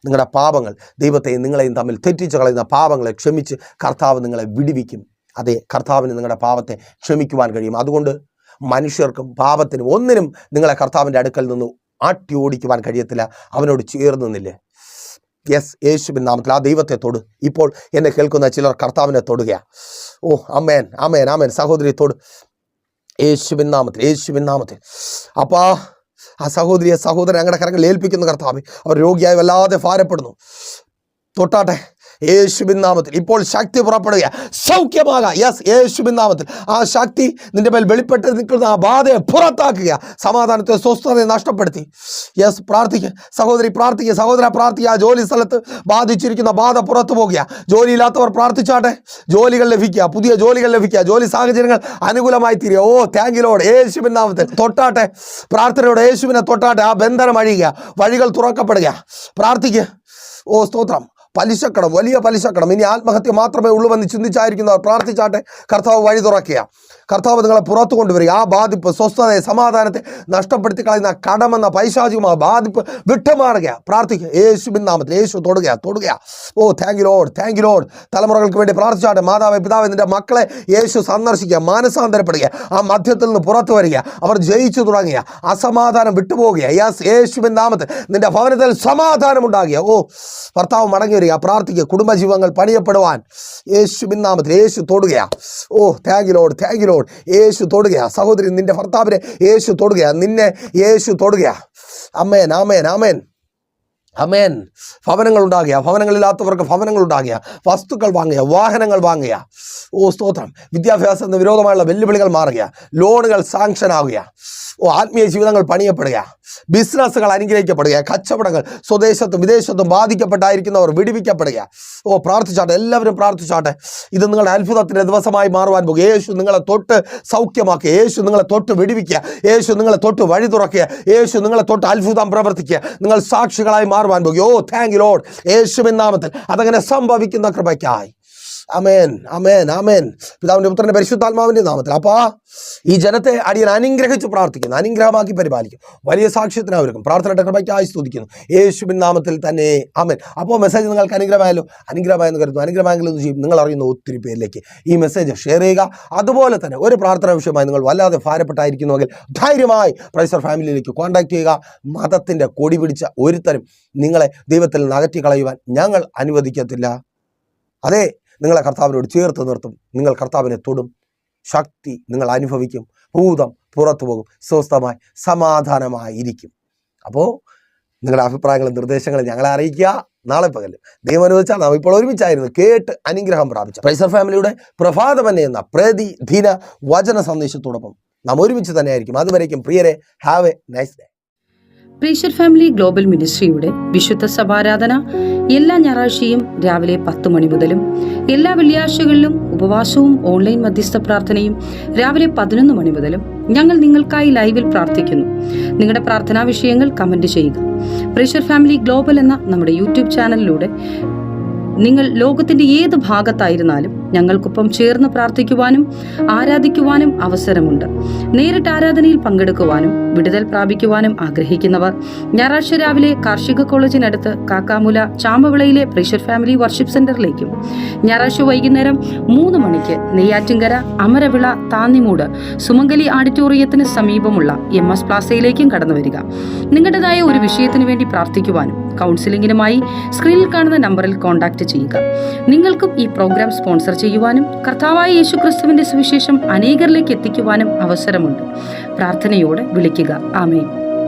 നിങ്ങളുടെ പാപങ്ങൾ, ദൈവത്തെയും നിങ്ങളെയും തമ്മിൽ തെറ്റിച്ച് കളയുന്ന പാപങ്ങളെ ക്ഷമിച്ച് കർത്താവ് നിങ്ങളെ വിടുവിക്കും. അതെ, കർത്താവിന് നിങ്ങളുടെ പാപത്തെ ക്ഷമിക്കുവാൻ കഴിയും. അതുകൊണ്ട് മനുഷ്യർക്കും പാപത്തിനും ഒന്നിനും നിങ്ങളെ കർത്താവിൻ്റെ അടുക്കൽ നിന്ന് ആട്ടി ഓടിക്കുവാൻ കഴിയത്തില്ല. അവനോട് ചേർന്ന് നിന്നില്ലേ. യെസ്, യേശുവിൻ നാമത്തിൽ ആ ദൈവത്തെ തൊട്. ഇപ്പോൾ എന്നെ കേൾക്കുന്ന ചിലർ കർത്താവിനെ തൊടുകയാണ്. ഓ ആമേൻ, ആമേൻ, ആമേൻ. സഹോദരി തൊട്, യേശുവിൻ നാമത്തിൽ, യേശുവിൻ നാമത്തിൽ. അപ്പാ ആ സഹോദരിയെ, സഹോദരൻ ഞങ്ങളുടെ കരങ്ങളിൽ ഏൽപ്പിക്കുന്ന കർത്താവേ, അവർ രോഗിയായി വല്ലാതെ ഭാരപ്പെടുന്നു. തൊട്ടാട്ടെ യേശുവിൻ നാമത്തിൽ. ഇപ്പോൾ ശക്തി പുറപ്പെടുക, സൗഖ്യമാകാം. യെസ്, യേശുവിൻ നാമത്തിൽ ആ ശക്തി നിന്റെ മേൽ വെളിപ്പെട്ട് നിൽക്കുന്ന ആ ബാധയെ പുറത്താക്കുക. സമാധാനത്തെ, സ്വസ്ഥതയെ നഷ്ടപ്പെടുത്തി. യെസ്, പ്രാർത്ഥിക്കുക സഹോദരി, പ്രാർത്ഥിക്കുക സഹോദര, പ്രാർത്ഥിക്കുക. ആ ജോലി സ്ഥലത്ത് ബാധിച്ചിരിക്കുന്ന ബാധ പുറത്തു പോകുക. ജോലിയില്ലാത്തവർ പ്രാർത്ഥിച്ചാട്ടെ, ജോലികൾ ലഭിക്കുക, പുതിയ ജോലികൾ ലഭിക്കുക, ജോലി സാഹചര്യങ്ങൾ അനുകൂലമായി തീരുക. ഓ താങ്ക് യു ലോർഡ്. യേശുവിൻ നാമത്തിൽ തൊട്ടാട്ടെ, പ്രാർത്ഥനയോടെ യേശുവിനെ തൊട്ടാട്ടെ. ആ ബന്ധനം അഴിയുക, വഴികൾ തുറക്കപ്പെടുക. പ്രാർത്ഥിക്കുക. ഓ സ്തോത്രം. പലിശക്കടം, വലിയ പലിശക്കടം, ഇനി ആത്മഹത്യ മാത്രമേ ഉള്ളൂവെന്ന് ചിന്തിച്ചായിരിക്കുന്നവർ പ്രാർത്ഥിച്ചാട്ടെ. കർത്താവ് വഴി തുറക്കുക. കർത്താവ് നിങ്ങളെ പുറത്തു കൊണ്ടുവരിക. ആ ബാധിപ്പ്, സ്വസ്ഥതയെ, സമാധാനത്തെ നഷ്ടപ്പെടുത്തി കളയുന്ന കടമെന്ന പൈശാചികമായ ബാധിപ്പ് വിട്ടുമാറുക. പ്രാർത്ഥിക്കുക യേശുവിൻ നാമത്തിൽ. യേശു തൊടുക. Oh thank you Lord, thank you Lord. തലമുറകൾക്ക് വേണ്ടി പ്രാർത്ഥിച്ചാട്ടെ. മാതാവേ, പിതാവേ, നിന്റെ മക്കളെ യേശു സന്ദർശിക്കുക, മാനസാന്തരപ്പെടുക, ആ മധ്യത്തിൽ നിന്ന് പുറത്തു വരിക. അവർ ജയിച്ചു തുടങ്ങിയ അസമാധാനം വിട്ടുപോകുക. യേശുവിൻ നാമത്തിൽ നിന്റെ ഭവനത്തിൽ സമാധാനം ഉണ്ടാകുക. ഓ ഭർത്താവ് മടങ്ങി വരിക. പ്രാർത്ഥിക്കുക. കുടുംബജീവങ്ങൾ പണിയപ്പെടുവാൻ യേശുവിൻ നാമത്തിൽ യേശു തൊടുക. Oh thank you Lord, thank you Lord. Yeshu തൊടുക. സഹോദരി, നിന്റെ ഭർത്താവിനെ യേശു തൊടുക, നിന്നെ യേശു തൊടുക. ആമേൻ, ആമേൻ, ആമേൻ, ആമേൻ. ഭവനങ്ങൾ ഉണ്ടാകുക, ഭവനങ്ങളില്ലാത്തവർക്ക് ഭവനങ്ങൾ ഉണ്ടാകുക, വസ്തുക്കൾ വാങ്ങുക, വാഹനങ്ങൾ വാങ്ങുക. ഓ സ്തോത്രം. വിദ്യാഭ്യാസത്തിന് വിരോധമായുള്ള വെല്ലുവിളികൾ മാറുക, ലോണുകൾ സാങ്ഷൻ ആവുക. ഓ ആത്മീയ ജീവിതങ്ങൾ പണിയപ്പെടുക, ബിസിനസ്സുകൾ അനുഗ്രഹിക്കപ്പെടുക, കച്ചവടങ്ങൾ സ്വദേശത്തും വിദേശത്തും ബാധിക്കപ്പെട്ടായിരിക്കുന്നവർ വിടുവിക്കപ്പെടുക. ഓ പ്രാർത്ഥിച്ചാട്ടെ, എല്ലാവരും പ്രാർത്ഥിച്ചാട്ടെ. ഇത് നിങ്ങളുടെ അത്ഭുതത്തിൻ്റെ ദിവസമായി മാറുവാൻ പോകുക. യേശു നിങ്ങളെ തൊട്ട് സൗഖ്യമാക്കുക, യേശു നിങ്ങളെ തൊട്ട് വിടുവിക്കുക, യേശു നിങ്ങളെ തൊട്ട് വഴി തുറക്കുക, യേശു നിങ്ങളെ തൊട്ട് അത്ഭുതം പ്രവർത്തിക്കുക. നിങ്ങൾ സാക്ഷികളായി മാറുവാൻ പോകുക. ഓ താങ്ക് യു ലോർഡ്. യേശുവിൻ നാമത്തിൽ അതങ്ങനെ സംഭവിക്കുന്ന കൃപയ്ക്കായി. ആമേൻ, ആമേൻ, ആമേൻ. പിതാവിൻ്റെ പുത്രൻ്റെ പരിശുദ്ധാത്മാവിൻ്റെ നാമത്തിൽ. അപ്പാ ഈ ജനത്തെ അടിയൻ അനുഗ്രഹിച്ച് പ്രാർത്ഥിക്കുന്നു, അനുഗ്രഹമാക്കി പരിപാലിക്കും. വലിയ സാക്ഷ്യത്തിനാവർക്കും പ്രാർത്ഥനയുടെ കൃപയ്ക്കായി സ്തുതിക്കുന്നു യേശുവിൻ നാമത്തിൽ തന്നെ. ആമേൻ. അപ്പോൾ മെസ്സേജ് നിങ്ങൾക്ക് അനുഗ്രഹമായല്ലോ, അനുഗ്രഹമായെന്ന് കരുതുന്നു. അനുഗ്രഹമായെങ്കിലും ചെയ്യും. നിങ്ങൾ അറിയുന്ന ഒത്തിരി പേരിലേക്ക് ഈ മെസ്സേജ് ഷെയർ ചെയ്യുക. അതുപോലെ തന്നെ ഒരു പ്രാർത്ഥന വിഷയമായി നിങ്ങൾ വല്ലാതെ ഭാരപ്പെട്ടായിരിക്കുന്നുവെങ്കിൽ ധൈര്യമായി പ്രൈസർ ഫാമിലിയിലേക്ക് കോൺടാക്ട് ചെയ്യുക. മതത്തിൻ്റെ കൊടി പിടിച്ച ഒരുത്തരും നിങ്ങളെ ദൈവത്തിൽ നിന്ന് അകറ്റി കളയുവാൻ ഞങ്ങൾ അനുവദിക്കത്തില്ല. അതെ, നിങ്ങളെ കർത്താവിനോട് ചേർത്ത് നിർത്തും. നിങ്ങൾ കർത്താവിനെ തൊടും, ശക്തി നിങ്ങൾ അനുഭവിക്കും, ഭൂതം പുറത്തു പോകും, സ്വസ്ഥമായി സമാധാനമായിരിക്കും. അപ്പോൾ നിങ്ങളുടെ അഭിപ്രായങ്ങളും നിർദ്ദേശങ്ങളും ഞങ്ങളെ അറിയിക്കുക. നാളെ പകല് ദൈവം അനുവദിച്ചാൽ നാം ഇപ്പോൾ ഒരുമിച്ചായിരുന്നു കേട്ട് അനുഗ്രഹം പ്രാപിച്ച പ്രൈസർ ഫാമിലിയുടെ പ്രഭാതമന്നെ എന്ന പ്രതിദിന വചന സന്ദേശത്തോടൊപ്പം നാം ഒരുമിച്ച് തന്നെയായിരിക്കും. അതുവരേക്കും പ്രിയരെ, have a nice day. Praiser Family Global മിനിസ്ട്രിയുടെ വിശുദ്ധ സഭാരാധന എല്ലാ ഞായറാഴ്ചയും രാവിലെ 10 മണി മുതലും എല്ലാ വെള്ളിയാഴ്ചകളിലും ഉപവാസവും ഓൺലൈൻ മധ്യസ്ഥ പ്രാർത്ഥനയും രാവിലെ 11 മണി മുതലും ഞങ്ങൾ നിങ്ങൾക്കായി ലൈവിൽ പ്രാർത്ഥിക്കുന്നു. നിങ്ങളുടെ പ്രാർത്ഥനാ വിഷയങ്ങൾ കമന്റ് ചെയ്യുക. പ്രേഷർ ഫാമിലി ഗ്ലോബൽ എന്ന നമ്മുടെ യൂട്യൂബ് ചാനലിലൂടെ നിങ്ങൾ ലോകത്തിന്റെ ഏത് ഭാഗത്തായിരുന്നാലും ഞങ്ങൾക്കൊപ്പം ചേർന്ന് പ്രാർത്ഥിക്കുവാനും ആരാധിക്കുവാനും അവസരമുണ്ട്. നേരിട്ട് ആരാധനയിൽ പങ്കെടുക്കുവാനും വിടുതൽ പ്രാപിക്കുവാനും ആഗ്രഹിക്കുന്നവർ ഞായറാഴ്ച രാവിലെ കാർഷിക കോളേജിനടുത്ത് കാക്കാമുല ചാമ്പവിളയിലെ പ്രേഷർ ഫാമിലി വർഷിപ്പ് സെന്ററിലേക്കും ഞായറാഴ്ച വൈകുന്നേരം 3 മണിക്ക് നെയ്യാറ്റിൻകര അമരവിള താന്നിമൂട് സുമംഗലി ഓഡിറ്റോറിയത്തിന് സമീപമുള്ള MS പ്ലാസയിലേക്കും കടന്നു വരിക. നിങ്ങളുടേതായ ഒരു വിഷയത്തിന് വേണ്ടി പ്രാർത്ഥിക്കുവാനും കൗൺസിലിംഗിനുമായി സ്ക്രീനിൽ കാണുന്ന നമ്പറിൽ കോൺടാക്ട് ചെയ്യുക. നിങ്ങൾക്കും ഈ പ്രോഗ്രാം സ്പോൺസർ ചെയ്യുവാനും കർത്താവായ യേശുക്രിസ്തുവിന്റെ സുവിശേഷം അനേകരിലേക്ക് എത്തിക്കുവാനും അവസരമുണ്ട്. പ്രാർത്ഥനയോടെ വിളിക്കുക. ആമേൻ.